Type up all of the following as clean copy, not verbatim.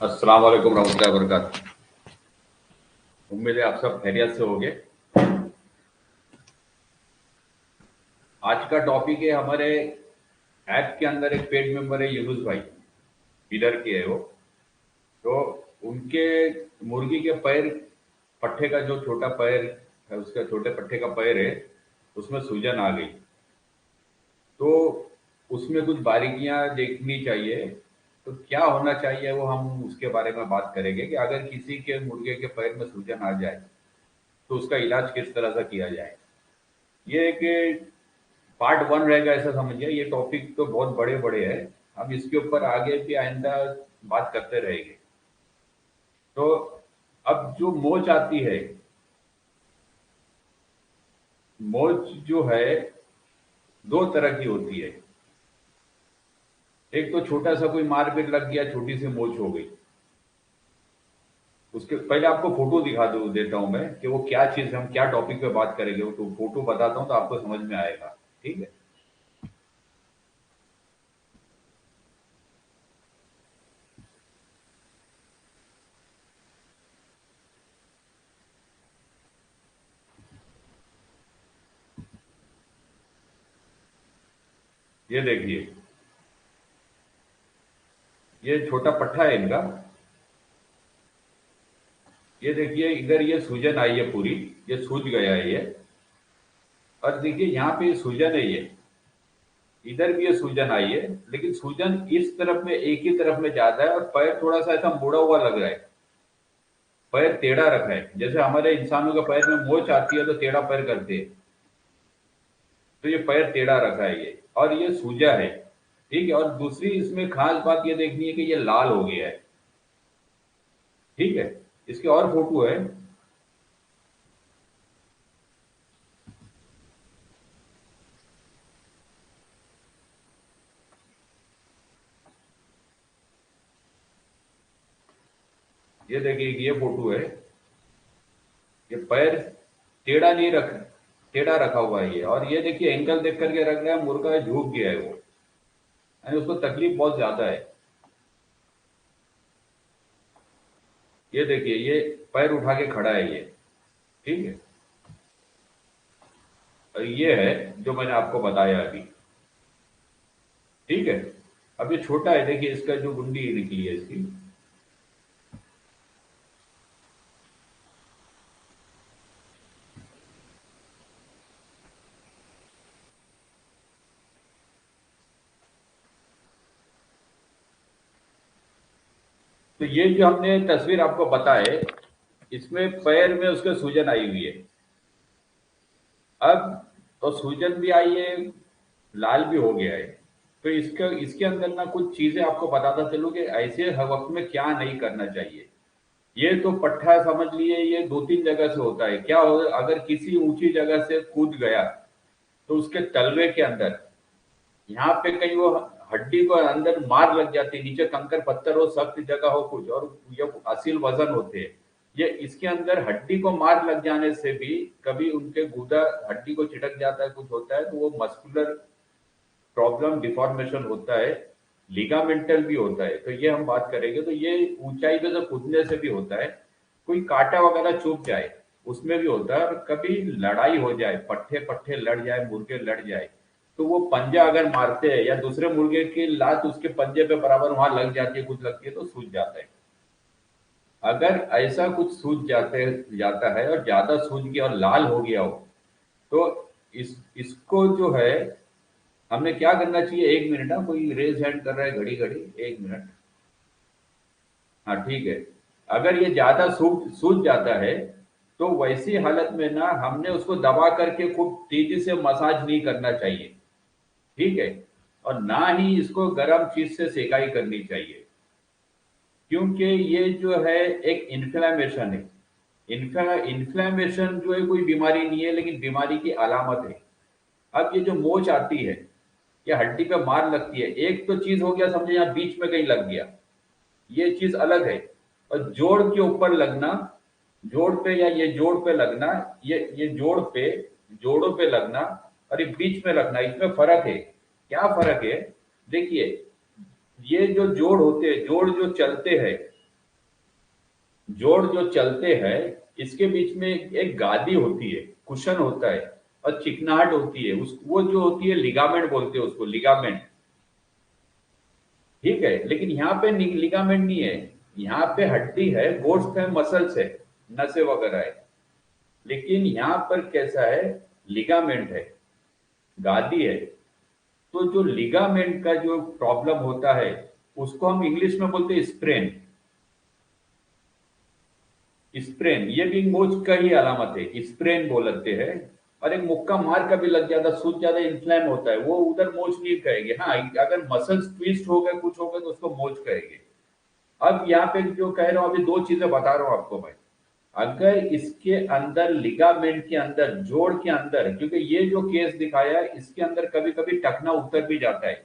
अस्सलाम वालेकुम रहमतुल्लाहि व बरकातहू। उम्मीद है आप सब खैरियत से होंगे। आज का टॉपिक है हमारे ऐप के अंदर एक पेड मेंबर है यूनुस भाई, इधर के है वो। तो उनके मुर्गी के पैर, पट्ठे का जो छोटा पैर है, उसका छोटे पट्ठे का पैर है, उसमें सूजन आ गई। तो उसमें कुछ बारीकियां देखनी चाहिए। तो क्या होना चाहिए वो हम उसके बारे में बात करेंगे कि अगर किसी के मुर्गे के पैर में सूजन आ जाए तो उसका इलाज किस तरह से किया जाए। ये एक पार्ट वन रहेगा ऐसा समझिए। ये टॉपिक तो बहुत बड़े बड़े हैं, हम इसके ऊपर आगे भी आइंदा बात करते रहेंगे। तो अब जो मोच आती है, मोच जो है दो तरह की होती है। एक तो छोटा सा कोई मारपीट लग गया, छोटी सी मोच हो गई। उसके पहले आपको फोटो दिखा दो देता हूं मैं कि वो क्या चीज, हम क्या टॉपिक पे बात करेंगे। वो तो फोटो बताता हूं तो आपको समझ में आएगा। ठीक है, ये देखिए, ये छोटा पट्ठा है इनका। ये देखिए इधर ये सूजन आई है पूरी, ये सूज गया है ये। और देखिए यहाँ पे सूजन है ये, इधर भी ये सूजन आई है। लेकिन सूजन इस तरफ में, एक ही तरफ में ज्यादा है और पैर थोड़ा सा ऐसा मुड़ा हुआ लग रहा है। पैर टेढ़ा रखा है, जैसे हमारे इंसानों के पैर में मोच आती है तो टेढ़ा पैर करते हैं। तो ये पैर टेढ़ा रखा है ये, और ये सूजा है। ठीक है, और दूसरी इसमें खास बात ये देखनी है कि ये लाल हो गया है। ठीक है, इसके और फोटो है। ये देखिए ये फोटो है। ये पैर टेढ़ा नहीं रख, टेढ़ा रखा हुआ है ये। और ये देखिए एंकल देख करके रख रहा है मुर्गा झुक गया है वो, यानी उसको तकलीफ बहुत ज्यादा है। ये देखिए ये पैर उठा के खड़ा है ये। ठीक है, और ये है जो मैंने आपको बताया अभी। ठीक है, अब ये छोटा है, देखिए इसका जो गुंडी निकली है इसकी। तो ये जो हमने तस्वीर आपको बताए, इसमें पैर में उसके सूजन आई हुई है। अब तो सूजन भी आई है, लाल भी हो गया है। तो इसका, इसके अंदर ना कुछ चीजें आपको बताता चलूं कि ऐसे वक्त में क्या नहीं करना चाहिए। ये तो पट्टा समझ लिए, ये दो तीन जगह से होता है। क्या हो, अगर किसी ऊंची जगह से कूद गया तो उसके तलवे के अंदर, यहाँ पे कहीं वो हड्डी को अंदर मार लग जाती है, नीचे कंकर पत्थर हो, सख्त जगह हो कुछ, और ये असील वजन होते हैं। ये इसके अंदर हड्डी को मार लग जाने से भी कभी उनके गुदा हड्डी को चिटक जाता है, कुछ होता है तो वो मस्कुलर प्रॉब्लम, डिफॉर्मेशन होता है। लिगामेंटल भी होता है। तो ये हम बात करेंगे। तो ये ऊंचाई पे से कूदने से भी होता है। कोई कांटा वगैरह चुभ जाए उसमें भी होता है। और कभी लड़ाई हो जाए, पट्ठे पट्ठे लड़ जाए, मुर्गे लड़ जाए, तो वो पंजा अगर मारते हैं या दूसरे मुर्गे की लात उसके पंजे पे बराबर वहां लग जाती है, कुछ लगती है, तो सूज जाता है। अगर ऐसा कुछ सूज जाता है और ज्यादा सूज गया और लाल हो गया हो, तो इसको जो है हमने क्या करना चाहिए। एक मिनट, ना कोई रेज हैंड कर रहा है घड़ी घड़ी, एक मिनट। हाँ ठीक है। अगर ये ज्यादा सूज सूज जाता है तो वैसी हालत में ना हमने उसको दबा करके खूब तेजी से मसाज नहीं करना चाहिए। ठीक है, और ना ही इसको गर्म चीज से सेकाई करनी चाहिए, क्योंकि ये जो है एक इन्फ्लेमेशन है। इन्फ्लेमेशन जो है कोई बीमारी नहीं है, लेकिन बीमारी की अलामत है। अब ये जो मोच आती है, ये हड्डी पे मार लगती है। एक तो चीज हो गया, समझे यहाँ बीच में कहीं लग गया, ये चीज अलग है। और जोड़ के ऊपर लगना, जोड़ पे या ये जोड़ पे लगना, ये जोड़ पे, जोड़ों पे लगना, और ये बीच में लगना, इसमें फर्क है। क्या फर्क है? देखिए, ये जो जोड़ होते हैं, जोड़ जो चलते हैं, जोड़ जो चलते हैं, इसके बीच में एक गादी होती है, कुशन होता है और चिकनाहट होती है, उस वो जो होती है लिगामेंट बोलते हैं उसको, लिगामेंट। ठीक है, लेकिन यहाँ पे लिगामेंट नहीं है, यहाँ पे हड्डी है, गोश्त है, मसल्स है, नसें वगैरह है। लेकिन यहाँ पर कैसा है, लिगामेंट है, गादी है। तो जो लिगामेंट का जो प्रॉब्लम होता है, उसको हम इंग्लिश में बोलते हैं स्प्रेन। स्प्रेन ये भी मोच का ही अलामत है, स्प्रेन बोलते हैं। और एक मुक्का मार का भी लग जाता, सूज ज्यादा इन्फ्लेम होता है, वो उधर मोच नहीं कहेंगे। हाँ, अगर मसल्स ट्विस्ट हो गए, कुछ हो गए, तो उसको मोच कहेंगे। अब यहाँ पे जो कह रहा हूँ, अभी दो चीजें बता रहा हूँ आपको मैं। अगर इसके अंदर लिगामेंट के अंदर, जोड़ के अंदर, क्योंकि ये जो केस दिखाया है, इसके अंदर कभी कभी टखना उतर भी जाता है।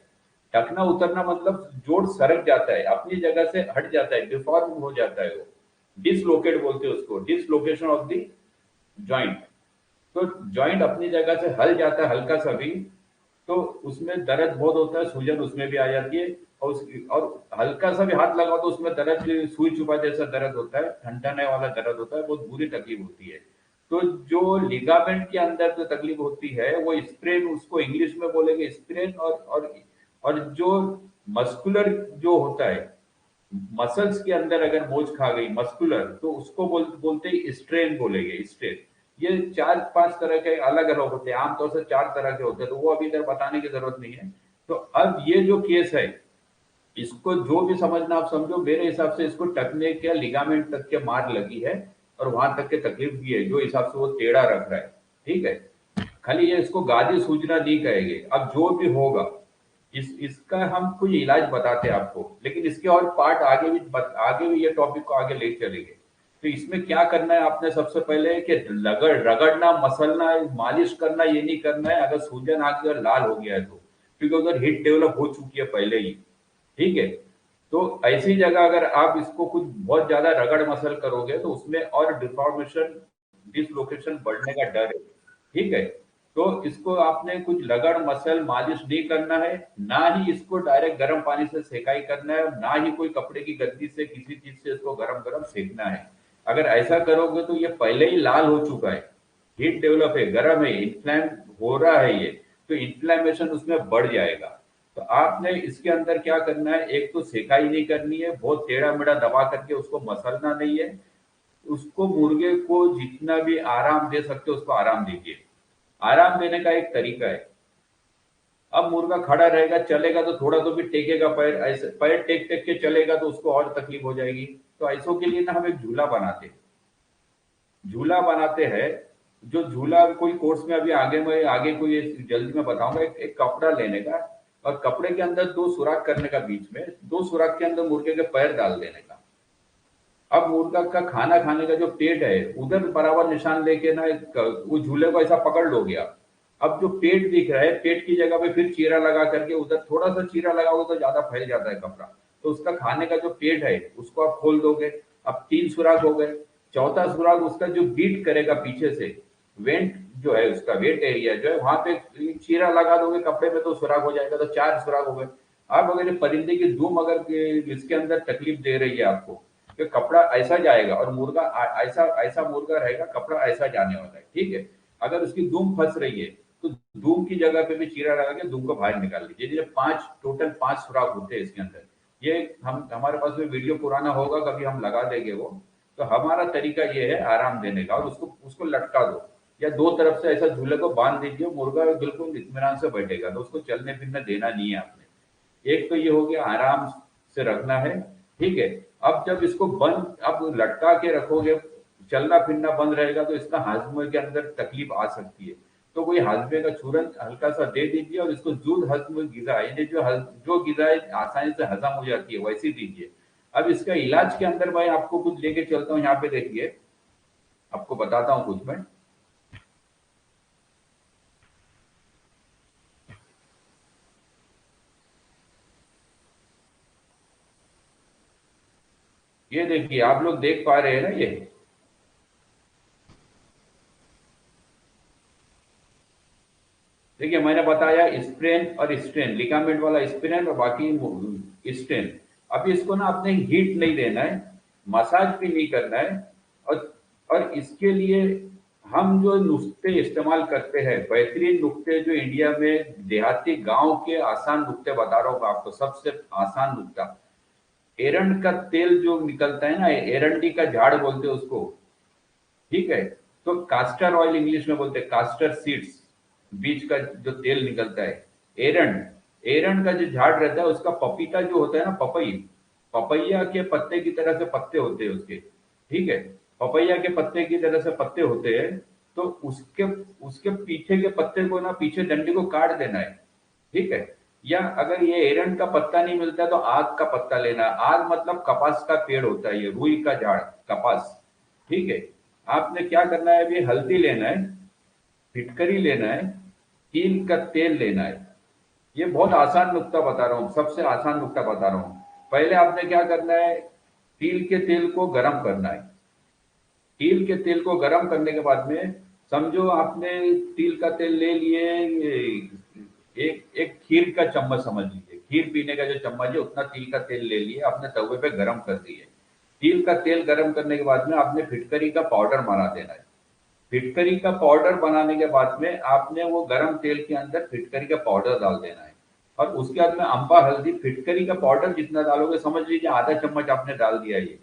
टखना उतरना मतलब जोड़ सरक जाता है, अपनी जगह से हट जाता है, डिफॉर्म हो जाता है वो। डिसलोकेट बोलते हैं उसको, डिसलोकेशन ऑफ द जॉइंट। तो जॉइंट अपनी जगह से हल जाता है हल्का सा भी, तो उसमें दर्द बहुत होता है, सूजन उसमें भी आ जाती है। और हल्का सा भी हाथ लगाओ तो उसमें दर्द, सुई चुभा जैसा दर्द होता है, ठनठने वाला दर्द होता है, बहुत बुरी तकलीफ होती है। तो जो लिगामेंट के अंदर जो तकलीफ होती है, वो स्प्रेन, उसको इंग्लिश में बोलेंगे स्प्रेन। और जो मस्कुलर जो होता है, मसल्स के अंदर अगर मोच खा गई मस्कुलर, तो उसको बोलते हैं स्ट्रेन, बोलेंगे स्ट्रेन। ये चार पांच तरह के अलग अलग होते हैं, आमतौर से चार तरह के होते हैं, तो वो अभी इधर बताने की जरूरत नहीं है। तो अब ये जो केस है, इसको जो भी समझना आप समझो, मेरे हिसाब से इसको टकने के लिगामेंट तक के मार लगी है, और वहां तक के तकलीफ भी है, जो हिसाब से वो टेढ़ा रख रहा है। ठीक है, खाली ये इसको गादी सूजना नहीं कहेंगे। अब जो भी होगा, इसका हम कुछ इलाज बताते हैं आपको, लेकिन इसके और पार्ट आगे भी ये टॉपिक को आगे ले चलेंगे। तो इसमें क्या करना है आपने, सबसे पहले कि रगड़ना, मसलना, मालिश करना ये नहीं करना है, अगर सूजन आके और लाल हो गया है तो, क्योंकि उधर हीट डेवलप हो चुकी है पहले ही। ठीक है, तो ऐसी जगह अगर आप इसको कुछ बहुत ज्यादा रगड़ मसल करोगे, तो उसमें और डिफॉर्मेशन, डिसलोकेशन बढ़ने का डर है। ठीक है, तो इसको आपने कुछ लगड़ मसल मालिश नहीं करना है, ना ही इसको डायरेक्ट गर्म पानी से सेकाई करना है, ना ही कोई कपड़े की गद्दी से किसी चीज से इसको गरम गरम सेकना है। अगर ऐसा करोगे तो ये पहले ही लाल हो चुका है, हीट डेवलप है, गर्म है, इन्फ्लैम हो रहा है ये, तो इन्फ्लेमेशन उसमें बढ़ जाएगा। तो आपने इसके अंदर क्या करना है, एक तो सेकाई नहीं करनी है, बहुत टेढ़ा मेढ़ा दबा करके उसको मसलना नहीं है। उसको, मुर्गे को जितना भी आराम दे सकते हो उसको आराम दीजिए। आराम देने का एक तरीका है। अब मुर्गा खड़ा रहेगा, चलेगा तो थोड़ा तो भी टेकेगा पैर, ऐसे पैर टेक टेक के चलेगा तो उसको और तकलीफ हो जाएगी। तो ऐसों के लिए ना हम एक झूला बनाते हैं। झूला बनाते हैं, जो झूला कोई कोर्स में अभी आगे में, आगे कोई जल्दी में बताऊंगा। एक कपड़ा लेने का, और कपड़े के अंदर दो सुराख करने का, बीच में दो सुराख के अंदर मुर्गे के पैर डाल देने का। अब मुर्गा का खाना खाने का जो पेट है, उधर बराबर निशान लेके ना वो झूले को ऐसा पकड़ लोगे आप। अब जो पेट दिख रहा है, पेट की जगह पे फिर चीरा लगा करके, उधर थोड़ा सा चीरा लगाओगे तो ज्यादा फैल जाता है कपड़ा। तो उसका खाने का जो पेट है, उसको आप खोल दोगे। अब तीन सुराख हो गए। चौथा सुराख उसका जो बीट करेगा पीछे से, वेंट जो है, उसका वेट एरिया जो है, वहां पे चीरा लगा दोगे कपड़े में तो सुराख हो जाएगा, तो चार सुराख हो गए। अब अगर ये परिंदे की दुम अगर इसके अंदर तकलीफ दे रही है आपको, कि कपड़ा ऐसा जाएगा और मुर्गा ऐसा ऐसा मुर्गा रहेगा, कपड़ा ऐसा जाने वाला है। ठीक है, अगर उसकी दुम फंस रही है, तो दुम की जगह पे भी चीरा लगा के दुम को बाहर निकाल लीजिए। ये पांच, टोटल पांच सुराख होते हैं इसके अंदर। ये हम, हमारे पास में वीडियो पुराना होगा, कभी हम लगा देंगे वो। तो हमारा तरीका ये है आराम देने का, और उसको उसको लटका दो, या दो तरफ से ऐसा झूले को बांध दीजिए, मुर्गा बिल्कुल इत्मीनान से बैठेगा। तो उसको चलने फिरने देना नहीं है आपने। एक तो ये हो गया, आराम से रखना है। ठीक है, अब जब इसको बंद, अब लटका के रखोगे, चलना फिरना बंद रहेगा, तो इसका हाजमे के अंदर तकलीफ आ सकती है। तो कोई हाजमे का चूरन हल्का सा दे दीजिए, और इसको जुद हजम गिजा, यानी जो गिजाएं आसानी से हजम हो जाती है वैसी दीजिए। अब इसका इलाज के अंदर मैं आपको कुछ लेके चलता हूँ, यहाँ पे देखिए, आपको बताता हूँ कुछ मैं। ये देखिए, आप लोग देख पा रहे हैं ना, ये देखिए, मैंने बताया स्प्रेन और स्ट्रेन, लिगामेंट वाला स्प्रेन और बाकी स्ट्रेन। अब इसको ना आपने हीट नहीं देना है, मसाज भी नहीं करना है। और इसके लिए हम जो नुस्खे इस्तेमाल करते हैं, बेहतरीन नुस्खे जो इंडिया में देहाती गांव के आसान नुस्खे बता रहा हूँ मैं आपको, सबसे आसान नुस्खा, एरंड का तेल जो निकलता है ना, एरंडी का झाड़ बोलते हैं उसको, ठीक है। तो कास्टर ऑयल इंग्लिश में बोलते हैं, कास्टर सीड्स, बीज का जो तेल निकलता है। एरंड, एरंड का जो झाड़ रहता है उसका पपीता जो होता है ना, पपई, पपैया के पत्ते की तरह से पत्ते होते हैं उसके, ठीक है। पपैया के पत्ते की तरह से पत्ते होते हैं। तो उसके उसके पीछे के पत्ते को ना, पीछे डंडी को काट देना है, ठीक है। या अगर ये एरंड का पत्ता नहीं मिलता है तो आग का पत्ता लेना है। आग मतलब कपास का पेड़ होता है, ये रुई का झाड़, कपास, ठीक है। आपने क्या करना है, अभी हल्दी लेना है, फिटकरी लेना है, तिल का तेल लेना है। ये बहुत आसान नुक्ता बता रहा हूँ, सबसे आसान नुक्ता बता रहा हूँ। पहले आपने क्या करना है, तिल के तेल को गरम करना है। तिल के तेल को गरम करने के बाद में, समझो आपने तिल का तेल ले लिए, एक एक खीर का चम्मच समझ लीजिए, खीर पीने का जो चम्मच है उतना तिल का तेल ले लिए आपने, तवे पे गरम कर दिए। तिल का तेल गरम करने के बाद में आपने फिटकरी का पाउडर बना देना है। फिटकरी का पाउडर बनाने के बाद में आपने वो गरम तेल के अंदर फिटकरी का पाउडर डाल देना है। और उसके बाद में अम्बा हल्दी, फिटकरी का पाउडर जितना डालोगे समझ लीजिए आधा चम्मच आपने डाल दिया ये।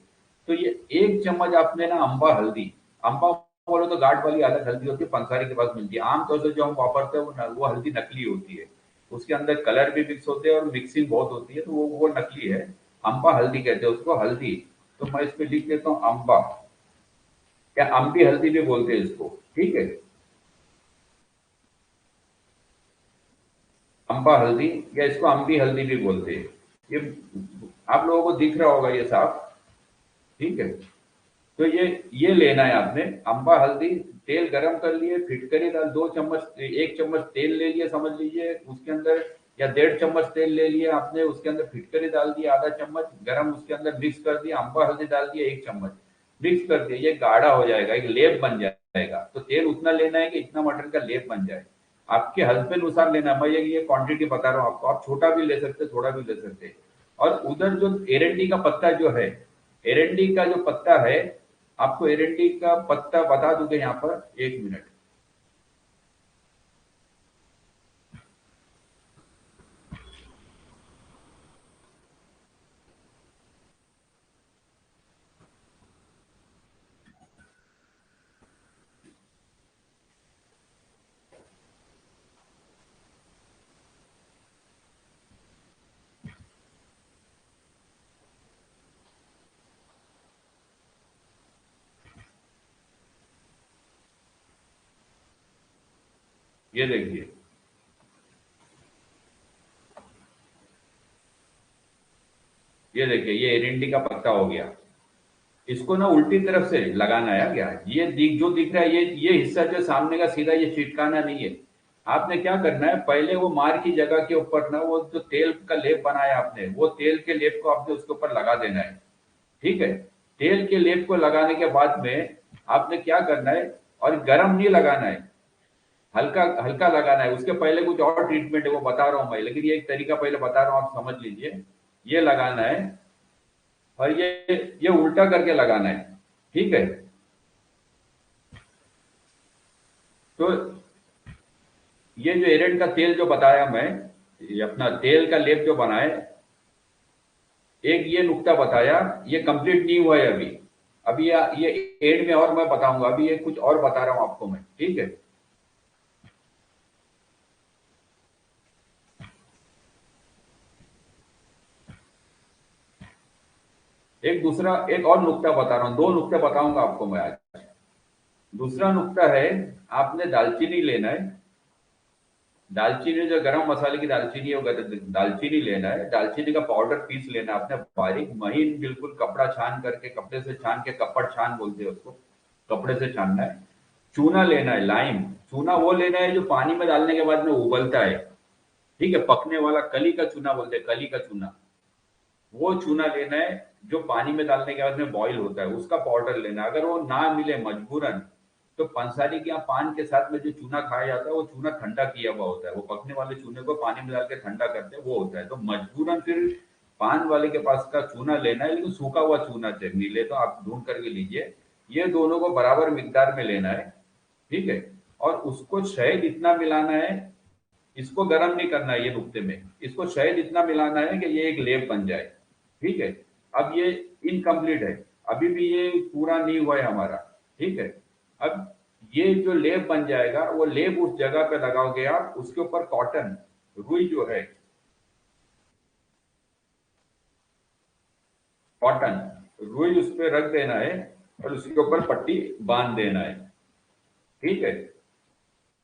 तो ये एक चम्मच आपने ना अम्बा हल्दी, अम्बा बोलो तो गाढ़ वाली अलग हल्दी होती है, पंसारी के पास मिलती है। आमतौर से जो हम वापरते हैं वो हल्दी नकली होती है, उसके अंदर कलर भी मिक्स होते हैं और मिक्सिंग बहुत होती है, तो वो नकली है। अम्बा हल्दी कहते हैं उसको, हल्दी। तो मैं इसमें लिख देता हूँ अम्बा, या अम्बी हल्दी भी बोलते हैं इसको, ठीक है। अम्बा हल्दी, या इसको अम्बी हल्दी भी बोलते हैं। ये आप लोगों को दिख रहा होगा ये साफ, ठीक है। तो ये लेना है आपने, अम्बा हल्दी, तेल गरम कर लिए, फिटकरी डाल, 2 चम्मच, 1 चम्मच तेल ले लिए समझ लीजिए उसके अंदर, या 1.5 चम्मच तेल ले लिया आपने, उसके अंदर फिटकरी डाल दिया आधा चम्मच गरम, उसके अंदर मिक्स कर दिया, अम्बा हल्दी डाल दिया 1 चम्मच, मिक्स कर दिया, ये गाढ़ा हो जाएगा, एक लेप बन जाएगा। तो तेल उतना लेना है कि इतना मटन का लेप बन जाए। आपके हल्के अनुसार लेना है, मैं ये क्वांटिटी बता रहा हूँ आपको, आप छोटा भी ले सकते, थोड़ा भी ले सकते। और उधर जो एरंडी का पत्ता जो है, एरंडी का जो पत्ता है, आपको एरंडी का पत्ता बता दूंगे यहाँ पर, 1 मिनट। ये देखिए, ये देखिए, ये एरंडी का पत्ता हो गया। इसको ना उल्टी तरफ से लगाना है क्या, ये जो दिख रहा है, ये हिस्सा जो सामने का सीधा, ये चिटकाना नहीं है। आपने क्या करना है, पहले वो मार की जगह के ऊपर ना, वो जो तेल का लेप बनाया आपने, वो तेल के लेप को आपने उसके ऊपर लगा देना है, ठीक है। तेल के लेप को लगाने के बाद में आपने क्या करना है, और गरम नहीं लगाना है, हल्का हल्का लगाना है। उसके पहले कुछ और ट्रीटमेंट है वो बता रहा हूं मैं, लेकिन ये एक तरीका पहले बता रहा हूं, आप समझ लीजिए। ये लगाना है, और ये उल्टा करके लगाना है, ठीक है। तो ये जो एरंड का तेल जो बताया मैं, ये अपना तेल का लेप जो बनाए, एक ये नुक्ता बताया, ये कंप्लीट नहीं हुआ है अभी। अभी ये एंड में और मैं बताऊंगा, अभी ये कुछ और बता रहा हूं आपको मैं, ठीक है। एक और नुक्ता बता रहा हूँ, 2 नुक्ते बताऊंगा आपको मैं आज। दूसरा नुक्ता है, आपने दालचीनी लेना है। दालचीनी जो गरम मसाले की दालचीनी है, वो दालचीनी लेना है। दालचीनी का पाउडर पीस लेना है आपने, बारीक महीन बिल्कुल, कपड़ा छान करके, कपड़े से छान के, कपड़ छान बोलते हैं उसको, कपड़े से छानना है। चूना लेना है, लाइम। चूना वो लेना है जो पानी में डालने के बाद में उबलता है, ठीक है, पकने वाला, कली का चूना बोलते हैं, कली का चूना। वो चूना लेना है जो पानी में डालने के बाद में बॉईल होता है, उसका पाउडर लेना है। अगर वो ना मिले मजबूरन, तो पंसारी के यहाँ पान के साथ में जो चूना खाया जाता है, वो चूना ठंडा किया हुआ होता है, वो पकने वाले चूने को पानी में डाल के ठंडा करते हैं, वो होता है। तो मजबूरन फिर पान वाले के पास का चूना लेना है, लेकिन सूखा हुआ चूना चाहिए, मिले तो आप ढूंढ करके लीजिए। ये दोनों को बराबर मिकदार में लेना है, ठीक है। और उसको शहद इतना मिलाना है, इसको गर्म नहीं करना है ये नुक्ते में, इसको शहद इतना मिलाना है कि ये एक लेप बन जाए, ठीक है। अब ये इनकम्प्लीट है, अभी भी ये पूरा नहीं हुआ है हमारा, ठीक है। अब ये जो लेप बन जाएगा, वो लेप उस जगह पे लगाओगे आप, उसके ऊपर कॉटन, रुई जो है, कॉटन रुई उस पर रख देना है, और उसके ऊपर पट्टी बांध देना है, ठीक है।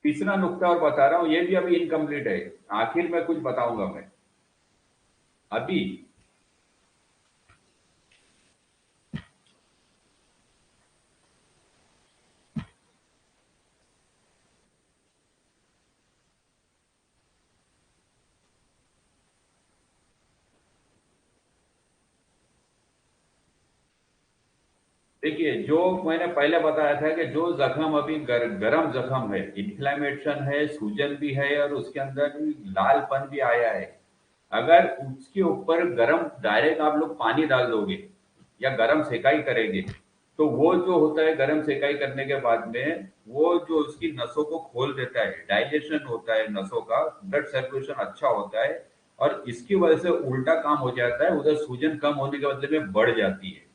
तीसरा नुक्ता और बता रहा हूं, ये भी अभी इनकम्प्लीट है, आखिर में कुछ बताऊंगा मैं अभी। देखिए, जो मैंने पहले बताया था कि जो जख्म अभी गरम जख्म है, इन्फ्लेमेशन है, सूजन भी है, और उसके अंदर लालपन भी आया है, अगर उसके ऊपर गरम डायरेक्ट आप लोग पानी डाल दोगे या गरम सेकाई करेंगे, तो वो जो होता है गरम सेकाई करने के बाद में, वो जो उसकी नसों को खोल देता है, डाइजेशन होता है नसों का, ब्लड सर्कुलेशन अच्छा होता है, और इसकी वजह से उल्टा काम हो जाता है, उधर सूजन कम होने के बदले में बढ़ जाती है।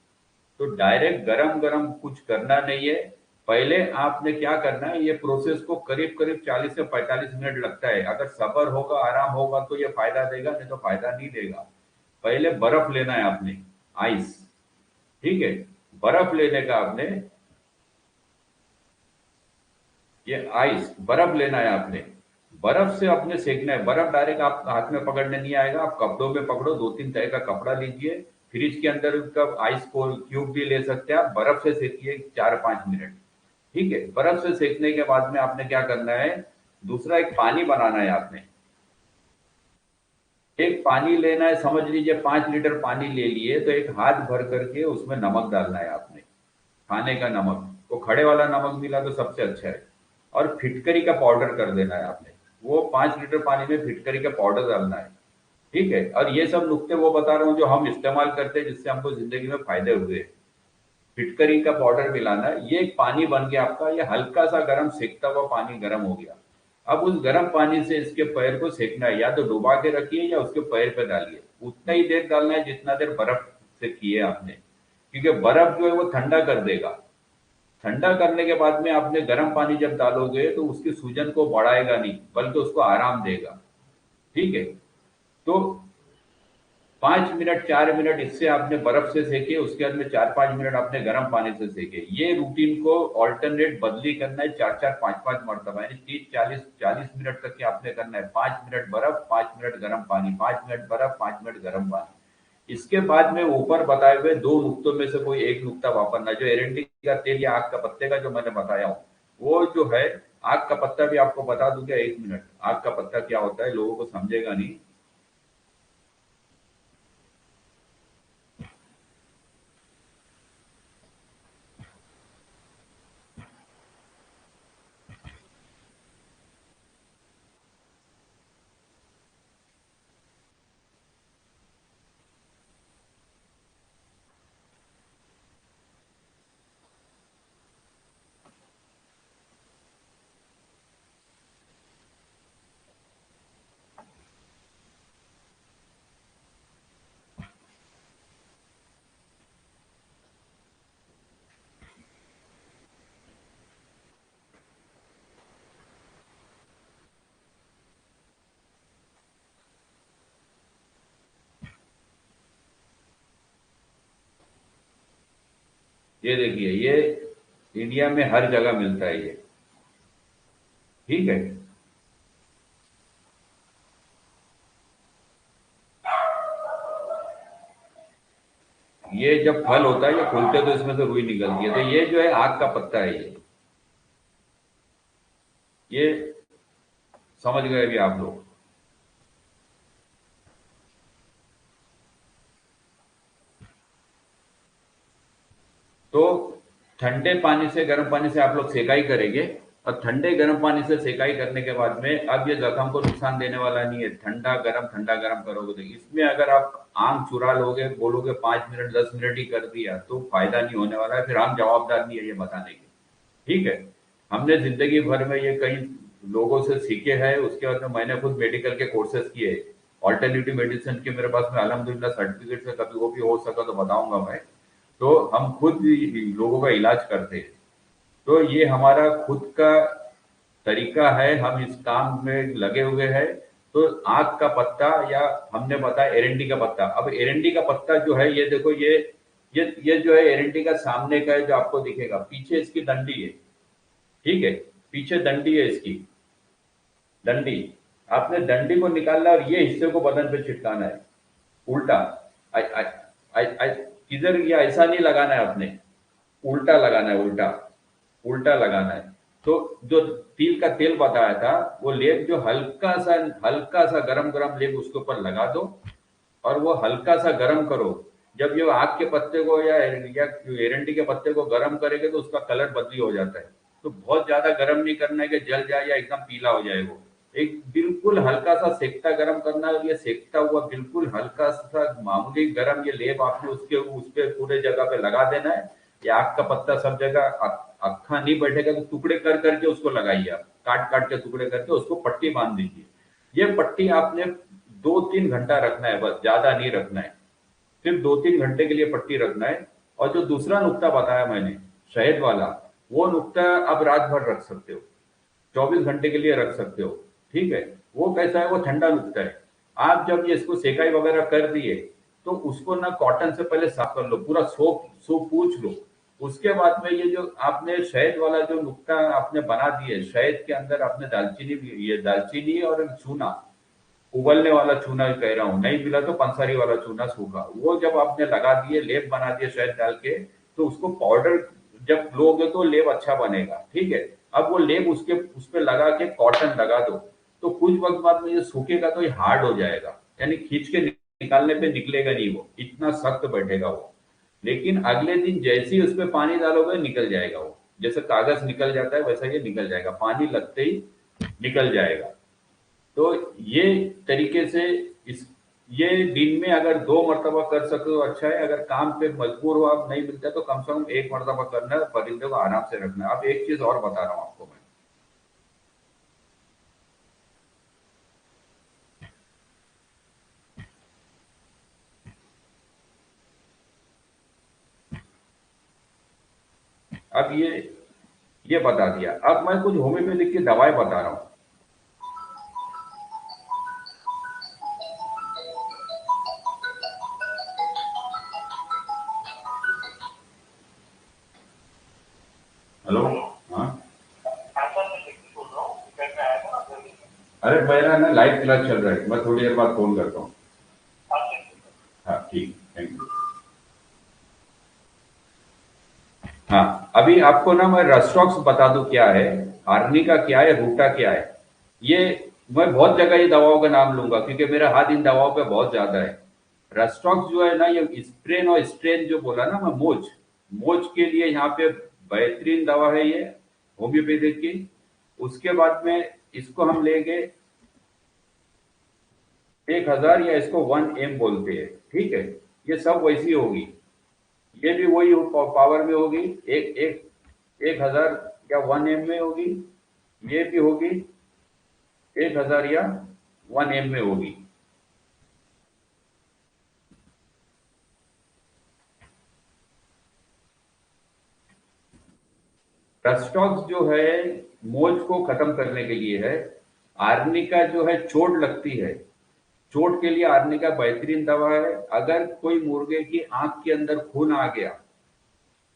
तो डायरेक्ट गरम गरम कुछ करना नहीं है। पहले आपने क्या करना है, ये प्रोसेस को करीब करीब 40 से 45 मिनट लगता है, अगर सब्र होगा, आराम होगा, तो ये फायदा देगा, नहीं तो फायदा नहीं देगा। पहले बर्फ लेना है आपने, आइस, ठीक है। बर्फ लेने का आपने, ये आइस बर्फ लेना है आपने, बर्फ से अपने सेकना है। बर्फ डायरेक्ट आप हाथ में पकड़ने नहीं आएगा, आप कपड़ों में पकड़ो, 2-3 तरह का कपड़ा लीजिए, फ्रिज के अंदर उसका आइस को क्यूब भी ले सकते हैं आप, बर्फ से सेकिए 4-5 मिनट, ठीक है। बर्फ से सेकने के बाद में आपने क्या करना है, दूसरा एक पानी बनाना है आपने। एक पानी लेना है, समझ लीजिए 5 लीटर पानी ले लिए, तो एक हाथ भर करके उसमें नमक डालना है आपने, खाने का नमक, तो खड़े वाला नमक मिला तो सबसे अच्छा है। और फिटकरी का पाउडर कर देना है आपने, वो 5 लीटर पानी में फिटकरी का पाउडर डालना है, ठीक है। और ये सब नुक्ते वो बता रहा हूँ जो हम इस्तेमाल करते हैं, जिससे हमको जिंदगी में फायदे हुए। फिटकरी का पाउडर मिलाना है, ये एक पानी बन गया आपका, ये हल्का सा गर्म सेकता हुआ पानी गर्म हो गया। अब उस गर्म पानी से इसके पैर को सेकना है, या तो डुबा के रखिए या उसके पैर पे डालिए, उतना ही देर डालना है जितना देर बर्फ से किए आपने, क्योंकि बर्फ जो है वो ठंडा कर देगा। ठंडा करने के बाद में आपने गर्म पानी जब डालोगे, तो उसकी सूजन को बढ़ाएगा नहीं, बल्कि उसको आराम देगा, ठीक है। तो 5 मिनट 4 मिनट इससे आपने बर्फ से सेके, उसके बाद में 4-5 मिनट आपने गर्म पानी से सेके। ये रूटीन को ऑल्टरनेट बदली करना है, 4-4 5-5 मरतबा, यानी 30-40 मिनट तक के आपने करना है। 5 मिनट बर्फ, 5 मिनट गर्म पानी, 5 मिनट बर्फ, 5 मिनट गर्म पानी। इसके बाद में ऊपर बताए हुए दो नुक्तों में से कोई एक नुक्ता वापरना, जो एरंडी का तेल या आग का पत्ते का जो मैंने बताया हूँ, वो जो है, आग का पत्ता भी आपको बता दूं क्या, 1 मिनट, आग का पत्ता क्या होता है, लोगों को समझेगा नहीं। ये देखिए, ये इंडिया में हर जगह मिलता है ये, ठीक है। ये जब फल होता है, ये फूलते तो इसमें से रुई निकलती है, तो ये जो है आग का पत्ता है ये समझ गए अभी आप लोग। तो ठंडे पानी से गर्म पानी से आप लोग सेकाई करेंगे, और ठंडे गर्म पानी से सेकाई करने के बाद में अब ये जख्म को नुकसान देने वाला नहीं है। ठंडा गरम करोगे तो इसमें अगर आप आंख चुरा लोगे, बोलोगे 5 मिनट 10 मिनट ही कर दिया, तो फायदा नहीं होने वाला है। फिर हम जवाबदार नहीं है ये बताने के। ठीक है, हमने जिंदगी भर में ये कई लोगों से सीखे हैं। उसके बाद में मैंने खुद मेडिकल के कोर्सेज किए, ऑल्टरनेटिव मेडिसिन के मेरे पास में अल्हम्दुलिल्लाह सर्टिफिकेट है। कभी वो भी हो सका तो बताऊंगा मैं। तो हम खुद भी लोगों का इलाज करते हैं। तो ये हमारा खुद का तरीका है, हम इस काम में लगे हुए हैं। तो आक का पत्ता, या हमने बताया एरंडी का पत्ता। अब एरंडी का पत्ता जो है, ये देखो, ये जो है एरंडी का सामने का है जो आपको दिखेगा, पीछे इसकी डंडी है। ठीक है, पीछे डंडी है इसकी, डंडी। आपने डंडी को निकालना और ये हिस्से को बदन पे चिटकाना है, उल्टा। आई आई आई आई किधर, ये ऐसा नहीं लगाना है आपने, उल्टा लगाना है, उल्टा उल्टा लगाना है। तो जो तिल का तेल बताया था, वो लेप जो हल्का सा गरम गरम लेप उसके ऊपर लगा दो, और वो हल्का सा गरम करो। जब ये आग के पत्ते को या एरंडी के पत्ते को गरम करेंगे तो उसका कलर बदली हो जाता है। तो बहुत ज्यादा गरम नहीं करना है कि जल जाए या एकदम पीला हो जाए। वो एक बिल्कुल हल्का सा सेकता गरम करना है। और ये सेकता हुआ बिल्कुल हल्का सा मामूली गरम ये लेप आपने उसके उस पे पूरे जगह पे लगा देना है। ये आग का पत्ता सब जगह अक्खा नहीं बैठेगा तो टुकड़े कर करके उसको लगाइए, आप काट काट के टुकड़े करके उसको पट्टी बांध दीजिए। ये पट्टी आपने 2-3 घंटा रखना है, बस ज्यादा नहीं रखना है। सिर्फ 2-3 घंटे के लिए पट्टी रखना है। और जो दूसरा नुक्ता बताया मैंने, शहद वाला, वो नुक्ता आप रात भर रख सकते हो, 24 घंटे के लिए रख सकते हो। ठीक है, वो कैसा है, वो ठंडा नुक्ता है। आप जब ये इसको सेकाई वगैरह कर दिए, तो उसको ना कॉटन से पहले साफ कर लो, पूरा सोप सोप पूछ लो। उसके बाद में ये जो आपने शहद वाला जो नुक्ता आपने बना दिए, शहद के अंदर आपने दालचीनी भी, ये दालचीनी और चूना, उबलने वाला चूना कह रहा हूँ, नहीं मिला तो पंसारी वाला चूना सूखा, वो जब आपने लगा दिए, लेप बना दिए शहद डाल के, तो उसको पाउडर जब लोगे तो लेप अच्छा बनेगा। ठीक है, अब वो लेप उसके उस पे लगा के कॉटन लगा दो। तो कुछ वक्त बाद में ये सूखेगा तो ये हार्ड हो जाएगा, यानी खींच के निकालने पे निकलेगा नहीं, वो इतना सख्त बैठेगा वो। लेकिन अगले दिन जैसे ही उस पे पानी डालोगे निकल जाएगा वो, जैसे कागज निकल जाता है वैसा ये निकल जाएगा, पानी लगते ही निकल जाएगा। तो ये तरीके से इस ये दिन में अगर 2 मरतबा कर सके तो अच्छा है। अगर काम पे मजबूर हो, आप नहीं मिलता, तो कम से कम 1 मरतबा करना है, परिंदे को आराम से रखना है। अब एक चीज और बता रहा हूँ आपको मैं। अब ये बता दिया, अब मैं कुछ होम्योपैथिक की दवाएं बता रहा हूँ। हेलो। हाँ, अरे मेरा ना लाइव क्लास चल रहा है, मैं थोड़ी देर बाद फोन करता हूँ। हाँ ठीक, थैंक यू। हाँ, अभी आपको ना मैं रस्टॉक्स बता दूं क्या है, आर्निका क्या है, रूटा क्या है। ये मैं बहुत जगह ये दवाओं का नाम लूंगा क्योंकि मेरा हाथ इन दवाओं पे बहुत ज्यादा है। रस्टॉक्स जो है ना, ये स्प्रेन और स्ट्रेन जो बोला ना मैं, मोच मोच के लिए यहाँ पे बेहतरीन दवा है ये, होम्योपैथिक की। उसके बाद में इसको हम लेंगे 1000, या इसको 1 M बोलते हैं। ठीक है, ये सब वैसी होगी, ये भी वही पावर में होगी, एक एक 1000 या 1 M में होगी। ये भी होगी 1000 या 1 M में होगी। रस्टॉक्स जो है मोज को खत्म करने के लिए है। आर्निका जो है चोट लगती है, चोट के लिए आर्निका बेहतरीन दवा है। अगर कोई मुर्गे की आंख के अंदर खून आ गया,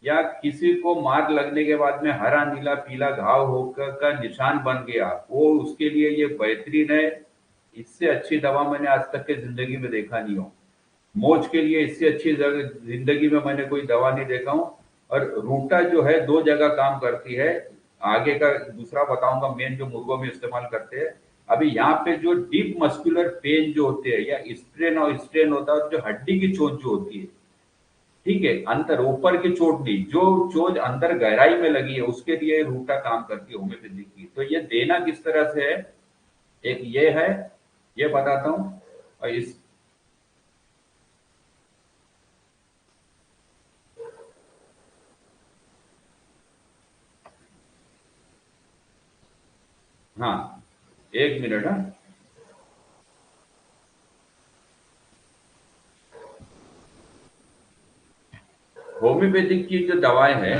या किसी को मार लगने के बाद में हरा नीला पीला घाव होकर का निशान बन गया, वो उसके लिए ये बेहतरीन है। इससे अच्छी दवा मैंने आज तक के जिंदगी में देखा नहीं हो। मोच के लिए इससे अच्छी जिंदगी में मैंने कोई दवा नहीं देखा हूँ। और रूटा जो है 2 जगह काम करती है। आगे का दूसरा बताऊंगा, मेन जो मुर्गों में इस्तेमाल करते हैं। अभी यहाँ पे जो डीप मस्कुलर पेन जो होते हैं, या स्ट्रेन और स्ट्रेन होता है, जो हड्डी की चोट जो होती है, ठीक है, अंदर ऊपर की चोट नहीं, जो चोट अंदर गहराई में लगी है उसके लिए रूटा काम करती है होम्योपैथी की। तो ये देना किस तरह से है, एक ये है, ये बताता हूँ। और इस, हाँ, एक मिनट, हाँ। होम्योपैथिक की जो दवाएं हैं,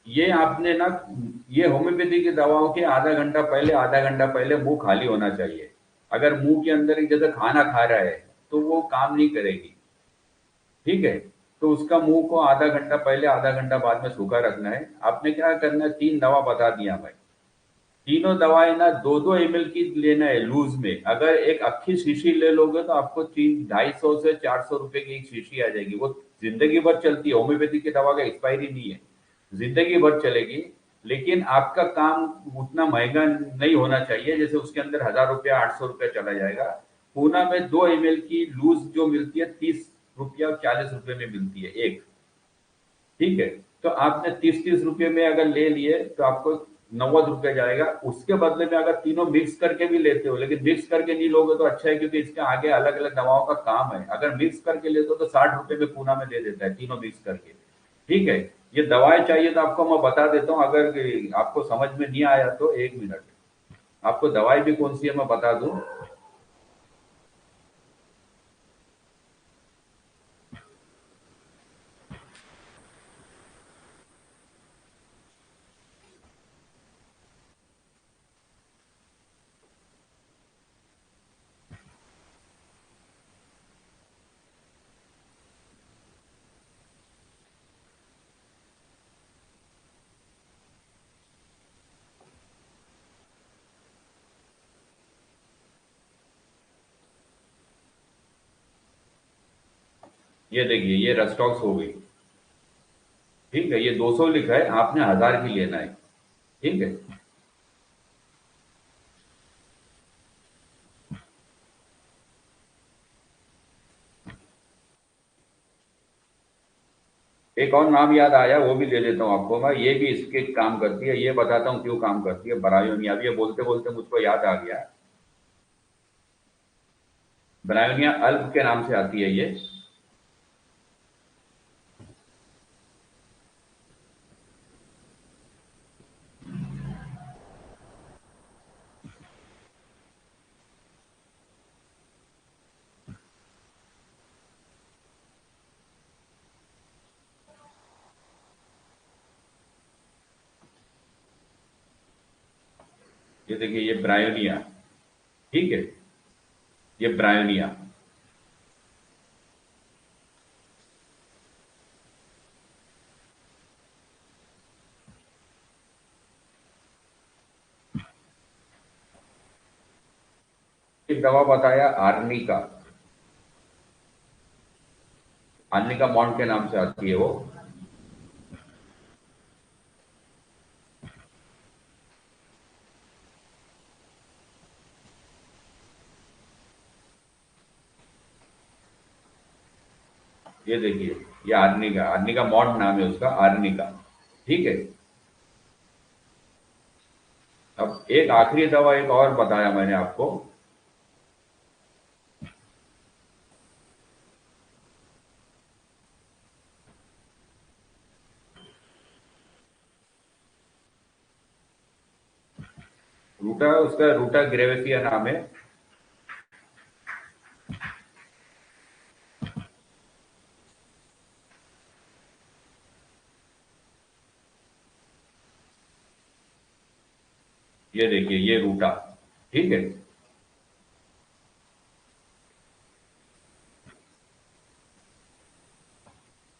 ये आपने ना, ये होम्योपैथी की दवाओं के आधा घंटा पहले मुंह खाली होना चाहिए। अगर मुंह के अंदर जैसे खाना खा रहा है तो वो काम नहीं करेगी। ठीक है, तो उसका मुंह को आधा घंटा पहले आधा घंटा बाद में सूखा रखना है। आपने क्या करना है, 3 दवा बता दिया मैं। तीनों दवाएं ना 2-2 ml की लेना है लूज में। अगर एक अच्छी शीशी ले लोगे तो आपको 350 से 400 रुपए की एक शीशी आ जाएगी। वो जिंदगी भर चलती है, होम्योपैथी की दवा का एक्सपायरी नहीं है, जिंदगी भर चलेगी। लेकिन आपका काम उतना महंगा नहीं होना चाहिए, जैसे उसके अंदर 1000 रुपया 800 रुपया चला जाएगा। पूना में 2 ml की लूज जो मिलती है 30 रुपया 40 रुपए में मिलती है एक। ठीक है, तो आपने 30-30 रुपये में अगर ले लिए तो आपको 90 रुपये जाएगा। उसके बदले में अगर तीनों मिक्स करके भी लेते हो, लेकिन मिक्स करके नहीं लोगे तो अच्छा है, क्योंकि इसके आगे अलग अलग दवाओं का काम है। अगर मिक्स करके लेते हो तो 60 रुपये में पूना में दे देता है तीनों मिक्स करके। ठीक है, ये दवाएं चाहिए तो आपको मैं बता देता हूँ, अगर आपको समझ में नहीं आया तो 1 मिनट, आपको दवाई भी कौन सी है मैं बता दूं। ये देखिए, ये रस्टॉक्स हो गई। ठीक है, ये 200 लिखा है, आपने 1000 की लेना है। ठीक है, एक और नाम याद आया, वो भी दे देता हूँ आपको मैं। ये भी इसके काम करती है, ये बताता हूँ क्यों काम करती है। ब्रायोनिया, अब ये बोलते बोलते मुझको याद आ गया। ब्रायोनिया अल्प के नाम से आती है ये। ये देखिए, ये ब्रायोनिया। ठीक है, ये ब्रायोनिया। एक दवा बताया आर्निका, आर्निका मॉन्ट के नाम से आती है वो। ये देखिए, ये आर्निका, आर्निका मॉन्ट नाम है उसका, आर्निका। ठीक है, अब एक आखिरी दवा एक और बताया मैंने आपको। रूटा, उसका रूटा ग्रेवेसिया नाम है। ये देखिए, ये रूटा। ठीक है,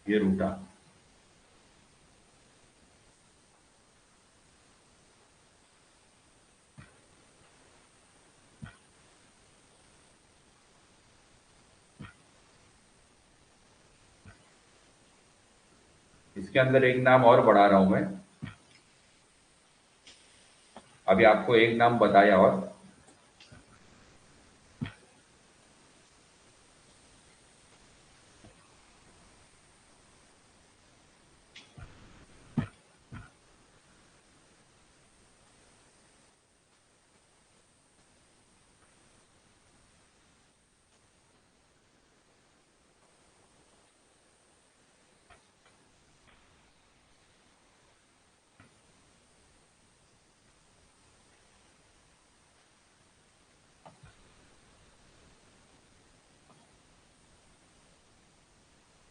ये रूटा। इसके अंदर एक नाम और बढ़ा रहा हूं मैं। अभी आपको एक नाम बताया और,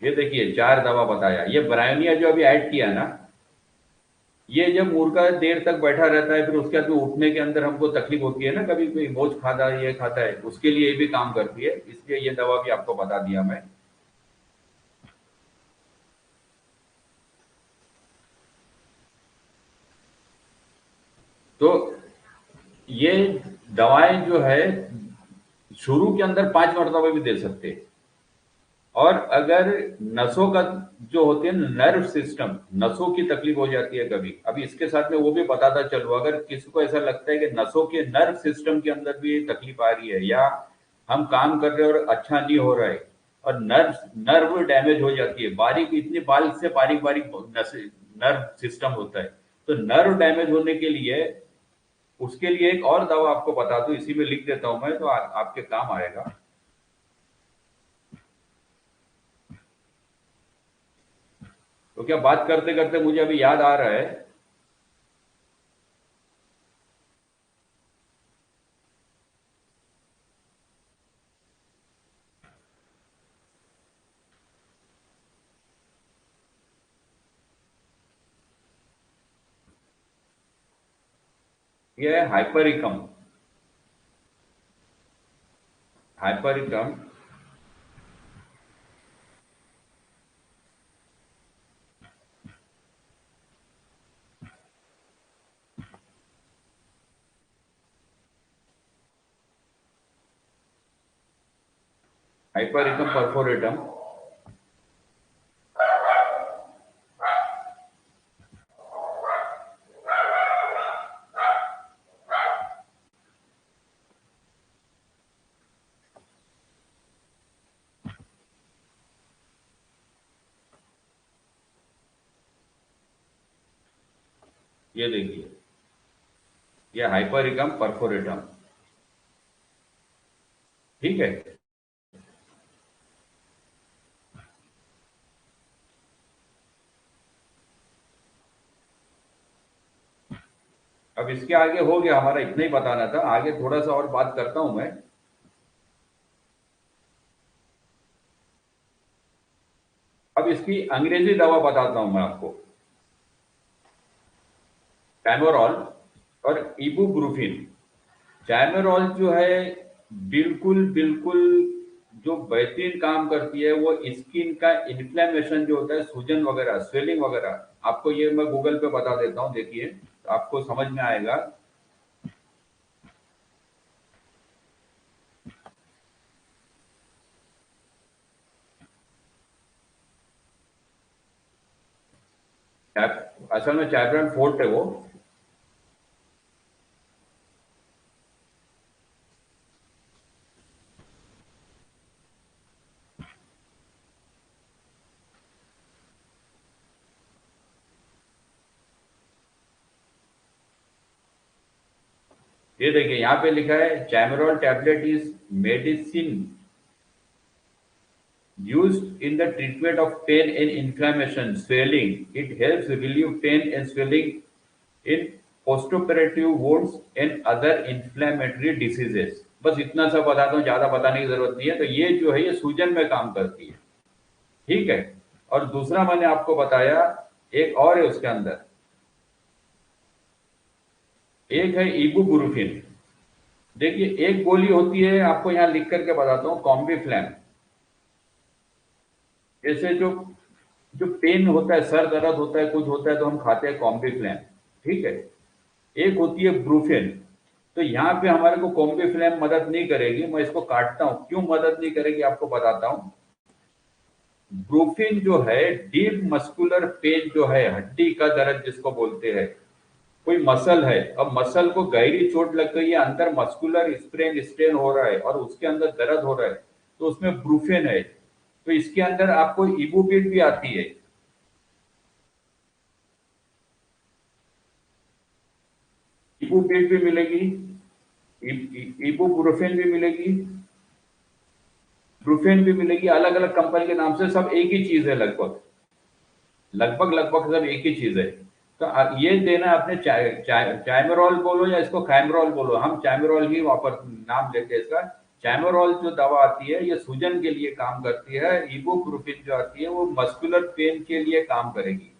ये देखिए 4 दवा बताया। ये ब्रायोनिया जो अभी ऐड किया ना, ये जब मुर्गा देर तक बैठा रहता है, फिर उसके बाद में उठने के अंदर हमको तकलीफ होती है ना, कभी कोई मोच खाता है, ये खाता है, उसके लिए ये भी काम करती है, इसलिए ये दवा भी आपको बता दिया मैं। तो ये दवाएं जो है शुरू के अंदर 5 मरतबा भी दे सकते हैं। और अगर नसों का जो होते हैं, नर्व सिस्टम, नसों की तकलीफ हो जाती है कभी, अभी इसके साथ में वो भी बताता चलो, अगर किसी को ऐसा लगता है कि नसों के नर्व सिस्टम के अंदर भी तकलीफ आ रही है, या हम काम कर रहे हैं और अच्छा नहीं हो रहा है, और नर्व नर्व डैमेज हो जाती है, बारीक, इतनी बारीक से बारीक बारीक नर्व सिस्टम होता है, तो नर्व डैमेज होने के लिए, उसके लिए एक और दवा आपको बता दूं, इसी में लिख देता हूं मैं, तो आपके काम आएगा। तो क्या बात करते करते मुझे अभी याद आ रहा है, ये है हाइपरिकम। Hypericum, hypericum perforatum. ये देखिए, ये हाइपरिकम परफोरेटम। ठीक है। अब इसके आगे हो गया, हमारा इतना ही बताना था, आगे थोड़ा सा और बात करता हूं मैं। अब इसकी अंग्रेजी दवा बताता हूं मैं आपको। टैमोरॉल और इबुप्रोफिन। टैमोरॉल जो है, बिल्कुल बिल्कुल जो बेहतरीन काम करती है, वो स्किन का इन्फ्लेमेशन जो होता है, सूजन वगैरह, स्वेलिंग वगैरह, आपको ये मैं गूगल पे बता देता हूँ, देखिए तो आपको समझ में आएगा। असल में चैप्टर फोर्थ है वो। ये देखिए यहाँ पे लिखा है, Chymoral tablet is medicine used in the treatment of pain and inflammation, swelling. It helps relieve pain and swelling in postoperative wounds and other inflammatory diseases. बस इतना सा बताता हूँ, ज्यादा बताने की जरूरत नहीं है। तो ये जो है, ये सूजन में काम करती है। ठीक है। और दूसरा मैंने आपको बताया, एक और है उसके अंदर, एक है इबुप्रोफिन। देखिए एक गोली होती है, आपको यहाँ लिख करके बताता हूँ, कॉम्बीफ्लैम। जैसे जो जो पेन होता है, सर दर्द होता है, कुछ होता है, तो हम खाते हैं कॉम्बीफ्लैम। ठीक है। एक होती है ब्रूफेन। तो यहाँ पे हमारे को कॉम्बीफ्लैम मदद नहीं करेगी, मैं इसको काटता हूँ, क्यों मदद नहीं करेगी आपको बताता हूँ। ब्रूफिन जो है, डीप मस्कुलर पेन जो है, हड्डी का दर्द जिसको बोलते हैं, कोई मसल है, अब मसल को गहरी चोट लग गई है, अंदर मस्कुलर स्प्रेन स्ट्रेन हो रहा है और उसके अंदर दर्द हो रहा है, तो उसमें ब्रूफेन है। तो इसके अंदर आपको इबुपेट भी आती है। इबुपेट भी मिलेगी, इबुप्रोफेन भी मिलेगी, ब्रूफेन भी मिलेगी, अलग अलग कंपनी के नाम से, सब एक ही चीज है लगभग। लगभग लगभग सब एक ही चीज है। तो ये देना आपने, चाइमरॉल बोलो या इसको खैमरॉल बोलो, हम चाइमरॉल ही वापर नाम लेते हैं इसका। चैमोरोल जो दवा आती है ये सूजन के लिए काम करती है, इबुप्रोफेन जो आती है वो मस्कुलर पेन के लिए काम करेगी।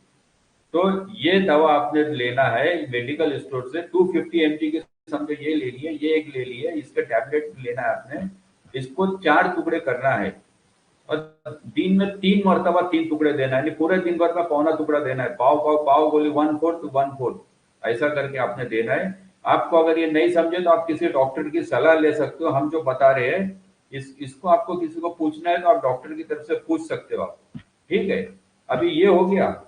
तो ये दवा आपने लेना है मेडिकल स्टोर से, 250 mg की समझो ये ले लिए, ये एक ले लिए, इसका टैबलेट लेना है आपने, इसको 4 टुकड़े करना है और दिन में 3 मरतबा 3 टुकड़े देना है, पूरे दिन भर का पौना टुकड़ा देना है, पाव पाव पाव गोली 1/4 ऐसा करके आपने देना है। आपको अगर ये नहीं समझे तो आप किसी डॉक्टर की सलाह ले सकते हो, हम जो बता रहे हैं इसको आपको किसी को पूछना है तो आप डॉक्टर की तरफ से पूछ सकते हो आप, ठीक है। अभी ये हो गया।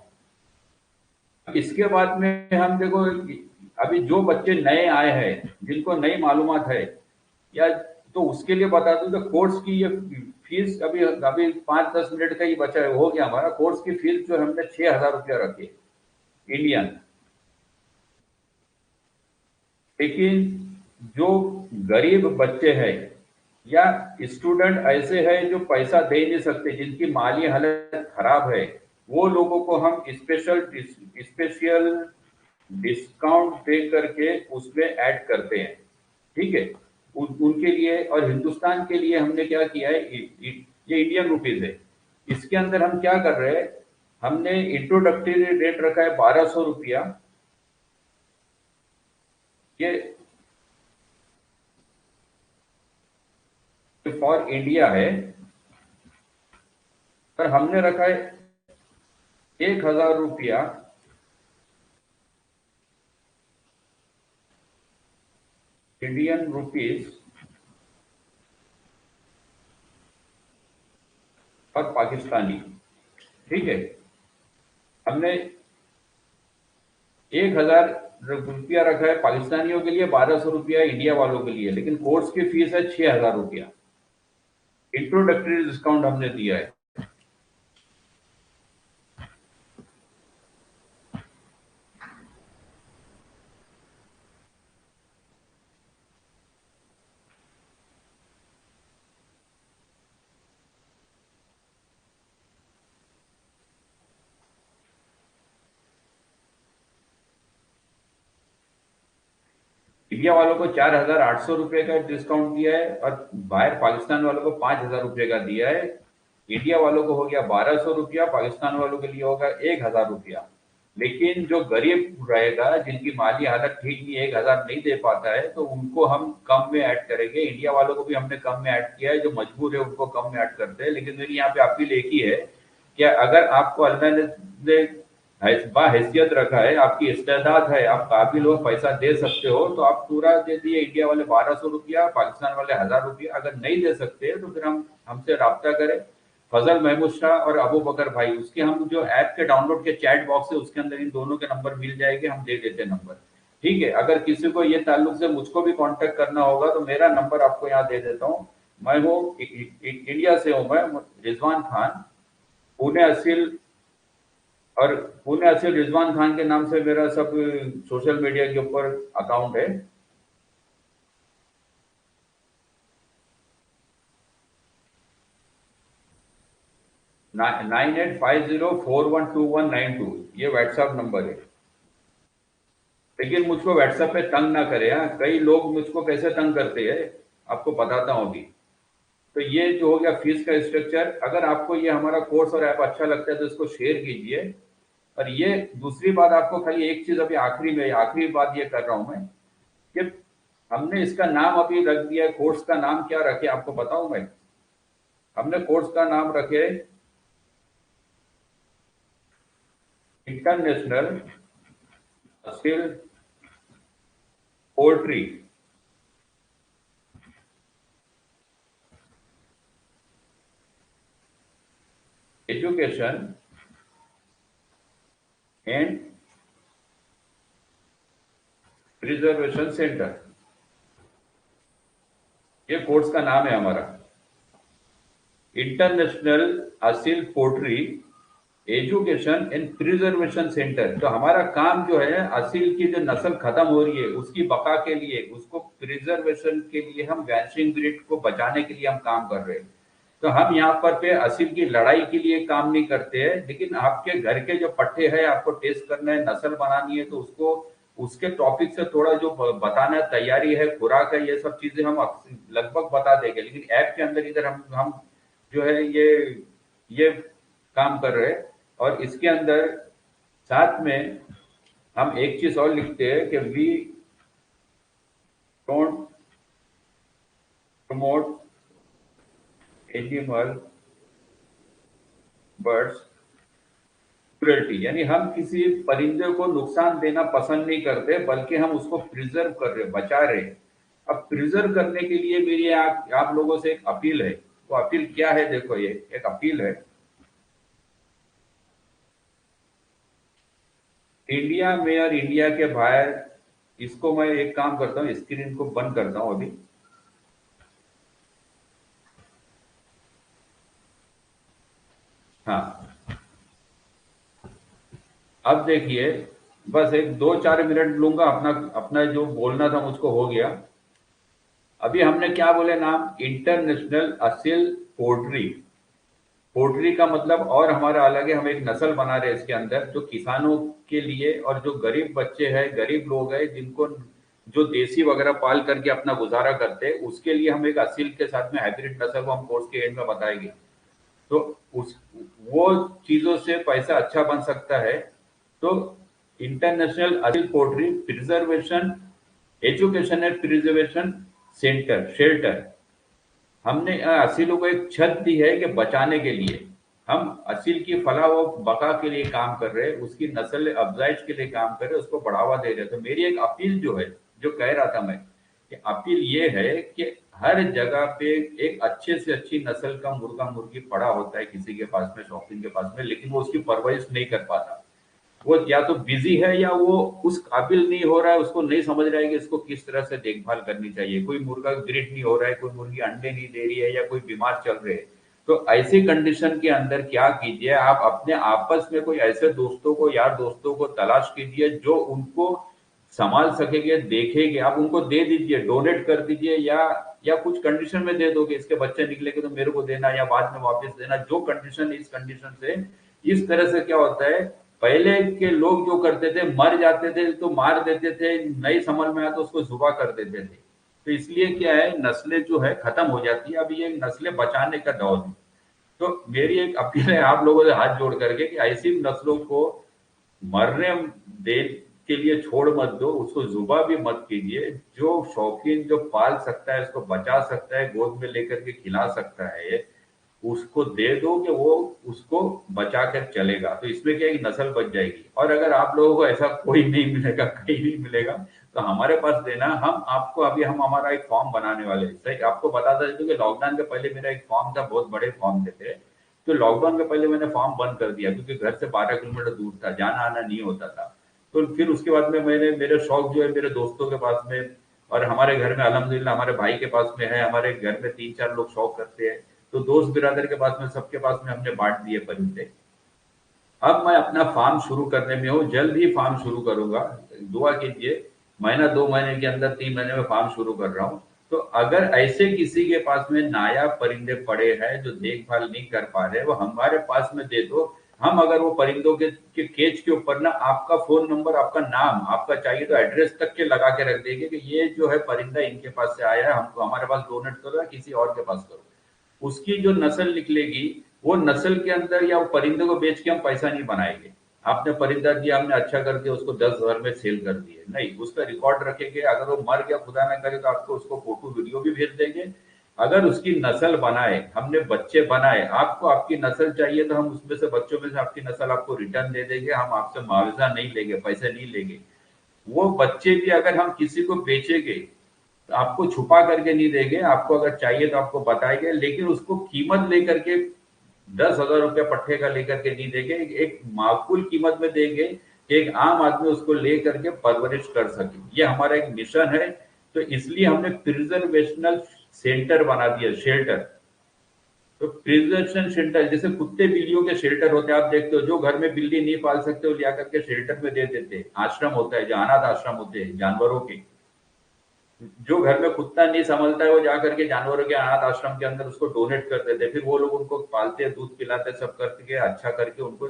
इसके बाद में हम देखो, अभी जो बच्चे नए आए हैं जिनको नई मालूमात है या, तो उसके लिए बता दूं तो कोर्स की ये फीस अभी अभी 5-10 मिनट का ही बचा है, हो गया हमारा कोर्स की फीस जो हमने 6,000 रुपया रखी है इंडियन। लेकिन जो गरीब बच्चे हैं या स्टूडेंट ऐसे हैं जो पैसा दे नहीं सकते, जिनकी माली हालत खराब है, वो लोगों को हम स्पेशल डिस्काउंट दे करके उसमें ऐड करते हैं, ठीक है। उनके लिए और हिंदुस्तान के लिए हमने क्या किया है, ये इंडियन रुपीज है, इसके अंदर हम क्या कर रहे हैं, हमने इंट्रोडक्टरी रेट रखा है 1,200 रुपया। ये फॉर इंडिया है, पर हमने रखा है 1,000 रुपया इंडियन रुपीज और पाकिस्तानी, ठीक है। हमने 1,000 रुपया रखा है पाकिस्तानियों के लिए, 1,200 रुपया इंडिया वालों के लिए, लेकिन कोर्स की फीस है 6,000 रुपया। इंट्रोडक्टरी डिस्काउंट हमने दिया है। इंडिया वालों को 4,800 रुपये का डिस्काउंट दिया है और बाहर पाकिस्तान वालों को 5,000 रुपये का दिया है। इंडिया वालों को हो गया 1,200 रुपया, पाकिस्तान वालों के लिए होगा 1,000 रुपया। लेकिन जो गरीब रहेगा, जिनकी माली हालत ठीक नहीं, 1,000 नहीं दे पाता है, तो उनको हम कम में ऐड करेंगे। इंडिया वालों को भी हमने कम में ऐड किया है, जो मजबूर है उनको कम में ऐड करते हैं। लेकिन मेरी यहाँ पे अपील एक ही है कि अगर आपको अल्लाह ने बाहैसियत रखा है, आपकी इस्तेदाद है, आप काबिल हो, पैसा दे सकते हो, तो आप पूरा दे दिए। इंडिया वाले 1,200 रुपया, पाकिस्तान वाले 1,000 रुपया। अगर नहीं दे सकते तो फिर हम हमसे राब्ता करें। फजल महमूद शाह और अबू बकर भाई, उसके हम जो ऐप के डाउनलोड के चैट बॉक्स है उसके अंदर इन दोनों के नंबर मिल जाएंगे, हम दे देते नंबर, ठीक है। अगर किसी को ये ताल्लुक से मुझको भी कांटेक्ट करना होगा तो मेरा नंबर आपको यहाँ दे देता हूँ। मैं वो इंडिया से हूँ, मैं रिजवान खान, पुणे असील, और पुणे असील रिजवान खान के नाम से मेरा सब सोशल मीडिया के ऊपर अकाउंट है। 9850412192, ये व्हाट्सएप नंबर है। लेकिन मुझको व्हाट्सएप पे तंग ना करे, हाँ, कई लोग मुझको कैसे तंग करते हैं, आपको बताता हूँ अभी। तो ये जो हो गया फीस का स्ट्रक्चर। अगर आपको ये हमारा कोर्स और ऐप अच्छा लगता है तो इसको शेयर कीजिए। और ये दूसरी बात, आपको खाली एक चीज अभी आखिरी में, आखिरी बात ये कर रहा हूं मैं, कि हमने इसका नाम अभी रख दिया है। कोर्स का नाम क्या रखे आपको बताऊं मैं? हमने कोर्स का नाम रखे international skill poultry education and preservation centre, ये कोर्स का नाम है हमारा। International Aseel poultry education and preservation centre. तो हमारा काम जो है, असील की जो नस्ल खत्म हो रही है उसकी बका के लिए, उसको प्रिजर्वेशन के लिए, हम वैक्सीन ब्रीड को बचाने के लिए हम काम कर रहे हैं। तो हम यहाँ पर पे असील की लड़ाई के लिए काम नहीं करते हैं, लेकिन आपके घर के जो पट्टे हैं आपको टेस्ट करना है, नस्ल बनानी है, तो उसको उसके टॉपिक से थोड़ा जो बताना तैयारी है, खुराक है, ये सब चीजें हम लगभग बता देंगे, लेकिन ऐप के अंदर इधर हम जो है ये काम कर रहे हैं। और इसके अंदर साथ में हम एक चीज और लिखते हैं कि we don't promote animal birds cruelty, यानी हम किसी परिंदे को नुकसान देना पसंद नहीं करते, बल्कि हम उसको प्रिजर्व कर रहे, बचा रहे। अब प्रिजर्व करने के लिए मेरी आप लोगों से एक अपील है। वो अपील क्या है? देखो, ये एक अपील है इंडिया में और इंडिया के बाहर। इसको मैं एक काम करता हूँ, स्क्रीन को बंद करता हूँ अभी। हाँ, अब देखिए, बस एक 2-4 मिनट लूंगा, अपना अपना जो बोलना था मुझको हो गया। अभी हमने क्या बोले नाम? International Aseel poultry. पोल्ट्री का मतलब और हमारा अलग है, हम एक नस्ल बना रहे हैं इसके अंदर, जो किसानों के लिए और जो गरीब बच्चे हैं, गरीब लोग हैं, जिनको जो देसी वगैरह पाल करके अपना गुजारा करते हैं, उसके लिए हम एक असील के साथ में हाइब्रिड नस्ल को हम कोर्स के एंड में बताएंगे। तो उस वो चीजों से पैसा अच्छा बन सकता है। तो international Aseel poultry preservation education and preservation centre shelter, हमने असीलों को एक छत दी है कि बचाने के लिए। हम असील की फलाह व बका के लिए काम कर रहे हैं, उसकी नस्ल अफजाइश के लिए काम कर रहे हैं, उसको बढ़ावा दे रहे हैं। तो मेरी एक अपील जो है, जो कह रहा था मैं, कि अपील ये है कि हर जगह पे एक अच्छे से अच्छी नस्ल का मुर्गा मुर्गी पड़ा होता है किसी के पास में, शौकीन के पास में, लेकिन वो उसकी परवरिश नहीं कर पाता। वो या तो बिजी है या वो उस काबिल नहीं हो रहा है, उसको नहीं समझ रहा है कि इसको किस तरह से देखभाल करनी चाहिए। कोई मुर्गा ग्रिड नहीं हो रहा है, कोई मुर्गी अंडे नहीं दे रही है, या कोई बीमार चल रहे हैं। तो ऐसी कंडीशन के अंदर क्या कीजिए, आप अपने आपस में कोई ऐसे दोस्तों को, यार दोस्तों को तलाश कीजिए जो उनको संभाल सकेंगे, देखेंगे। आप उनको दे दीजिए, डोनेट कर दीजिए, या कुछ कंडीशन में दे दोगे, इसके बच्चे निकलेंगे तो मेरे को देना या बाद में वापस देना, जो कंडीशन, इस कंडीशन से। इस तरह से क्या होता है, पहले के लोग जो करते थे, मर जाते थे तो मार देते थे, नहीं समझ में आया तो उसको जुबा कर देते थे। तो इसलिए क्या है, नस्लें जो है खत्म हो जाती है। अब ये नस्लें बचाने का दौर है। तो मेरी एक अपील है आप लोगों से हाथ जोड़ करके कि ऐसी नस्लों को मरने दे के लिए छोड़ मत दो, उसको जुबा भी मत कीजिए। जो शौकीन जो पाल सकता है, उसको बचा सकता है, गोद में लेकर के खिला सकता है, उसको दे दो कि वो उसको बचा कर चलेगा। तो इसमें क्या, एक नस्ल बच जाएगी। और अगर आप लोगों को ऐसा कोई नहीं मिलेगा, कहीं नहीं मिलेगा, तो हमारे पास देना। हम आपको अभी हम हमारा एक फॉर्म बनाने वाले हैं। सही आपको बताता चलूं कि लॉकडाउन के पहले मेरा एक फॉर्म था, बहुत बड़े फॉर्म थे। तो लॉकडाउन के पहले मैंने फॉर्म बंद कर दिया, क्योंकि घर से 12 किलोमीटर दूर था, जाना आना नहीं होता था। तो फिर उसके बाद में मैंने मेरे शौक जो है मेरे दोस्तों के पास में, और हमारे घर में अल्हम्दुलिल्लाह हमारे भाई के पास में है, हमारे घर में 3-4 लोग शौक करते हैं। तो दोस्त बिरादर के पास में, सबके पास में हमने बांट दिए परिंदे। अब मैं अपना फार्म शुरू करने में हूँ, जल्द ही फार्म शुरू करूंगा। दुआ कीजिए, महीना 2 महीने के अंदर, 3 महीने में फार्म शुरू कर रहा हूँ। तो अगर ऐसे किसी के पास में नायाब परिंदे पड़े हैं जो देखभाल नहीं कर पा रहे, वो हमारे पास में दे दो। हम अगर वो परिंदों के केज के ऊपर ना आपका फोन नंबर, आपका नाम, आपका चाहिए तो एड्रेस तक के लगा के रख देंगे कि ये जो है परिंदा इनके पास से आया है, हमको हमारे पास डोनेट करो या किसी और के पास करो। उसकी जो नस्ल निकलेगी, वो नस्ल के अंदर या वो परिंदे को बेच के हम पैसा नहीं बनाएंगे। आपने परिंदा दिया, हमने अच्छा कर दिया, उसको 10,000 में सेल कर दिए, नहीं, उसका रिकॉर्ड रखेंगे। अगर वो मर गया, खुदा ना करे, तो आपको उसको फोटो वीडियो भी भेज देंगे। अगर उसकी नस्ल बनाए, हमने बच्चे बनाए, आपको आपकी नस्ल चाहिए तो हम उसमें से, बच्चों में से आपकी नस्ल आपको रिटर्न दे देंगे। हम आपसे मुआवजा नहीं लेंगे, पैसे नहीं लेंगे। वो बच्चे भी अगर हम किसी को बेचेंगे, तो आपको छुपा करके नहीं देंगे, आपको अगर चाहिए तो आपको बताएंगे, लेकिन उसको कीमत लेकर के 10,000 रुपया पट्टे का लेकर के नहीं देंगे। एक माकूल कीमत में देंगे कि एक आम आदमी उसको लेकर के परवरिश कर सके। ये हमारा एक मिशन है। तो इसलिए हमने प्रिजर्वेशनल सेंटर बना दिया, शेल्टर। तो प्रिजर्वेशन शेल्टर, जैसे कुत्ते बिल्लियों के शेल्टर होते हैं, आप देखते हो, जो घर में बिल्ली नहीं पाल सकते वो लिया करके शेल्टर में दे देते हैं। आश्रम होता है, जो अनाथ आश्रम होते हैं जानवरों के। जो घर में कुत्ता नहीं संभलता है, वो जाकर के जानवरों के अनाथ आश्रम के अंदर उसको डोनेट कर देते हैं। फिर वो लोग उनको पालते हैं, दूध पिलाते हैं, सब करके अच्छा करके उनको,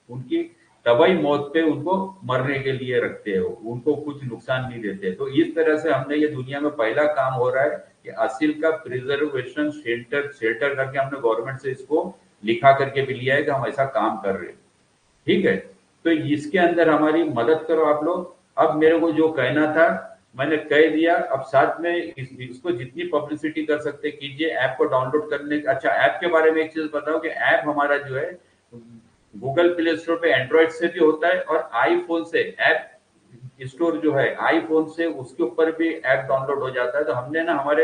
उनकी तबाही मौत पे उनको मरने के लिए रखते हो, उनको कुछ नुकसान नहीं देते। तो इस तरह से हमने ये दुनिया में पहला काम हो रहा है कि असील का प्रिजर्वेशन शेल्टर शेल्टर करके हमने गवर्नमेंट से इसको लिखा करके भी लिया है कि हम ऐसा काम कर रहे हैं। ठीक है, तो इसके अंदर हमारी मदद करो आप लोग। अब मेरे को जो कहना था मैंने कह दिया। अब साथ में इसको जितनी पब्लिसिटी कर सकते कीजिए। ऐप को डाउनलोड करने, अच्छा ऐप के बारे में एक चीज बताओ कि ऐप हमारा जो है गूगल प्ले स्टोर पे एंड्रॉइड से भी होता है और आईफोन से ऐप स्टोर जो है आईफोन से उसके ऊपर भी ऐप डाउनलोड हो जाता है। तो हमने ना हमारे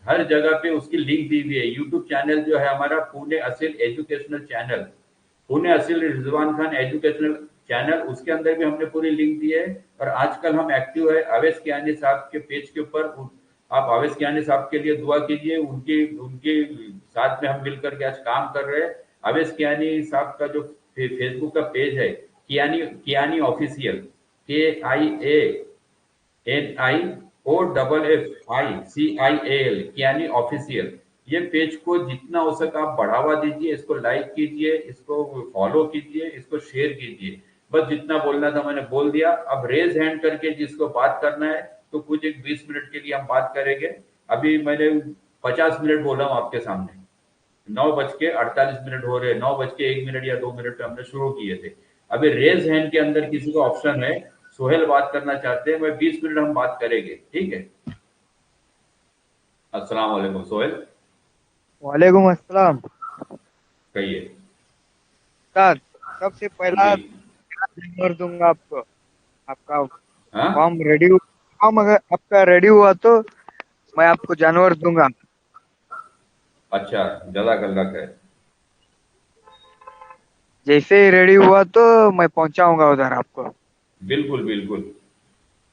हर जगह पे उसकी लिंक दी हुई है। यूट्यूब चैनल जो है हमारा Pune Aseel educational channel, Pune Aseel Rizwan Khan educational channel, उसके अंदर भी हमने पूरी लिंक दी है। और आजकल हम एक्टिव है अवैस कियानी साहब के पेज के ऊपर। आप अवैस कियानी साहब के लिए दुआ कीजिए, उनके उनके साथ में हम मिलकर के आज काम कर रहे हैं। अवैस कियानी साहब का जो फेसबुक का पेज है Kiani Kiani official, KIANIOFFICIAL Kiani official, ये पेज को जितना हो सके आप बढ़ावा दीजिए, इसको लाइक कीजिए, इसको फॉलो कीजिए, इसको शेयर कीजिए। बस जितना बोलना था मैंने बोल दिया। अब रेज हैंड करके जिसको बात करना है तो कुछ एक 20 मिनट के लिए हम बात करेंगे। अभी मैंने 50 मिनट बोला हूँ आपके सामने, 9:48 हो रहे, 9:01 या 2 मिनट पे हमने शुरू किए थे। अभी रेज हैंड के अंदर किसी को ऑप्शन है, सोहेल बात करना चाहते हैं, मैं 20 मिनट हम बात करेंगे, ठीक है। अस्सलाम वालेकुम सोहेल। वालेकुम अस्सलाम। कहिए। सर, सबसे पहला जी। नंबर दूंगा आपको। आपका हाँ। फॉर्म रेडी फॉर्म अगर आपका रेडी हुआ तो मैं आपको जानवर दूंगा। अच्छा, जज़ाकल्लाह खैर। जैसे ही रेडी हुआ तो मैं पहुंचाऊंगा उधर आपको। बिल्कुल बिल्कुल,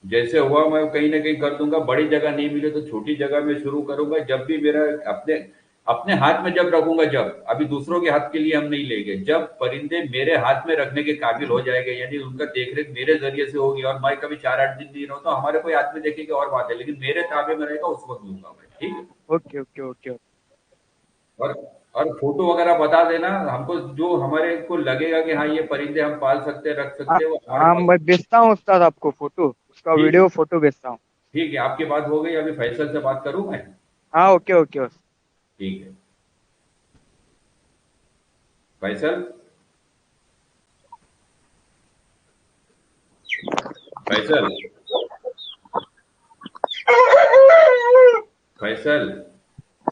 जैसे हुआ मैं कहीं ना कहीं कर दूंगा। बड़ी जगह नहीं मिले तो छोटी जगह में शुरू करूंगा। जब भी मेरा अपने अपने हाथ में जब रखूंगा, जब अभी दूसरों के हाथ के लिए हम नहीं लेंगे, जब परिंदे मेरे हाथ में रखने के काबिल हो जाएंगे, यानी उनका देखरेख मेरे जरिए से होगी और मैं कभी 4-8 दिन नहीं रहूँ तो हमारे कोई आदमी देखेगा और बात है, लेकिन मेरे ताबे में रहेगा उस वक्त दूंगा मैं, ठीक है। Okay okay okay. और और फोटो वगैरह बता देना हमको, जो हमारे को लगेगा कि हाँ ये परिंदे हम पाल सकते हैं, रख हाँ सकते हैं, वो हमारे हाँ, पास। मैं भेजता हूँ उस्ताद आपको फोटो, उसका ठीक है। वीडियो फोटो भेजता हूँ। ठीक है, आपकी बात हो गई, अभी फैसल से बात करूं मैं। हाँ ओके ओके। ठीक है फैसल। फैसल। फैसल।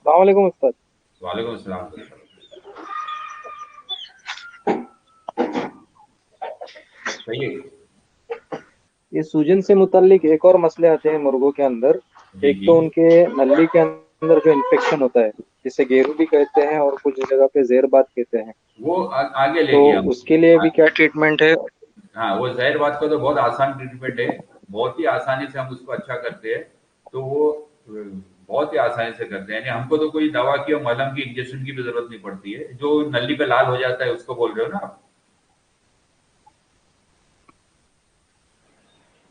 वालेकुम उस्ताद। वालेकुम अस्सलाम। सही है। ये सूजन से मुताल्लिक एक और मसले आते हैं मुर्गों के अंदर। जी एक जी। तो उनके नली के अंदर जो इन्फेक्शन होता है, जिसे गेरू भी कहते हैं और कुछ जगह पे ज़ेरबात कहते हैं। वो आगे तो लेंगे हम। उसके लिए आ, भी क्या ट्रीटमेंट है? हाँ, वो जहर बात का तो बहुत आसान ट्रीटमेंट है। बहुत ही आसानी से हम उसको अच्छा करते हैं। तो वो बहुत ही आसानी से करते हैं, यानी हमको तो कोई दवा की और मलहम की इंजेक्शन की भी जरूरत नहीं पड़ती है। जो नली पे लाल हो जाता है उसको बोल रहे हो ना आप?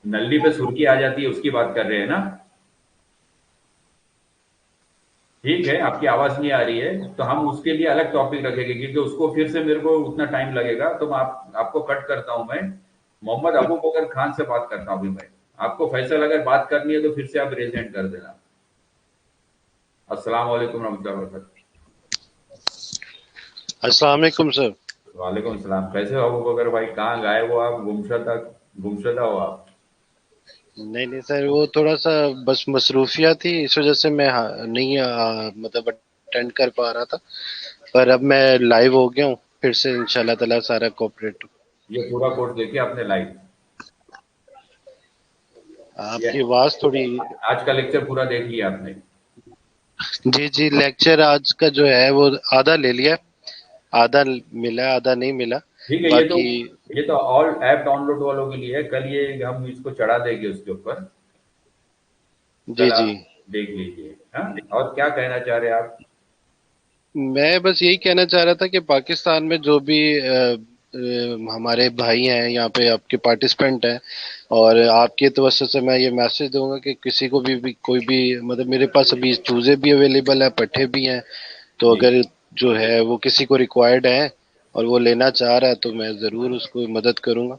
नली पे सुर्खी आ जाती है उसकी बात कर रहे हैं ना? ठीक है, आपकी आवाज नहीं आ रही है तो हम उसके लिए अलग टॉपिक रखेंगे, क्योंकि उसको फिर से मेरे को उतना टाइम लगेगा। तो मैं आपको कट करता हूं। मैं मोहम्मद अबू बकर खान से बात करता हूं अभी मैं। आपको फैसल अगर बात करनी है तो फिर से आप रेजेंट कर देना। अस्सलाम वालेकुम रहमतुल्लाहि व बरकातहू। अस्सलाम वालेकुम सर। वालेकुम सलाम। कैसे हो अबू बकर भाई? कहाँ गायब हो आप? गुमशुदा हो आप? नहीं नहीं सर, वो थोड़ा सा बस मसरूफिया थी, इस वजह से मैं नहीं मतलब अटेंड कर पा रहा था। पर अब मैं लाइव हो गया हूँ, फिर से इंशाल्लाह ताला सारा कोऑपरेट। ये पूरा कोर्स देखिए आपने लाइव? ये आपकी आवाज़ थोड़ी। आज का लेक्चर पूरा देख लिया आपने? जी जी, लेक्चर आज का जो है वो आधा ले लिया, आधा मिला आधा नहीं मिला। ठीक है। बाकी ये तो ऑल ऐप डाउनलोड वालों के लिए है। कल ये हम इसको चढ़ा देंगे उसके ऊपर। जी कल जी, आप देख लीजिए। हाँ, और क्या कहना चाह रहे हैं आप? मैं बस यही कहना चाह रहा था कि पाकिस्तान में जो भी हमारे भाई हैं यहाँ पे, आपके पार्टिसिपेंट हैं, और आपके तवज्जो से मैं ये मैसेज दूंगा कि किसी को भी कोई भी, मतलब मेरे पास अभी चूजे भी अवेलेबल है, पट्ठे भी हैं। तो जी। अगर जो है वो किसी को रिक्वायर्ड है और वो लेना चाह रहा है तो मैं जरूर उसको मदद करूंगा।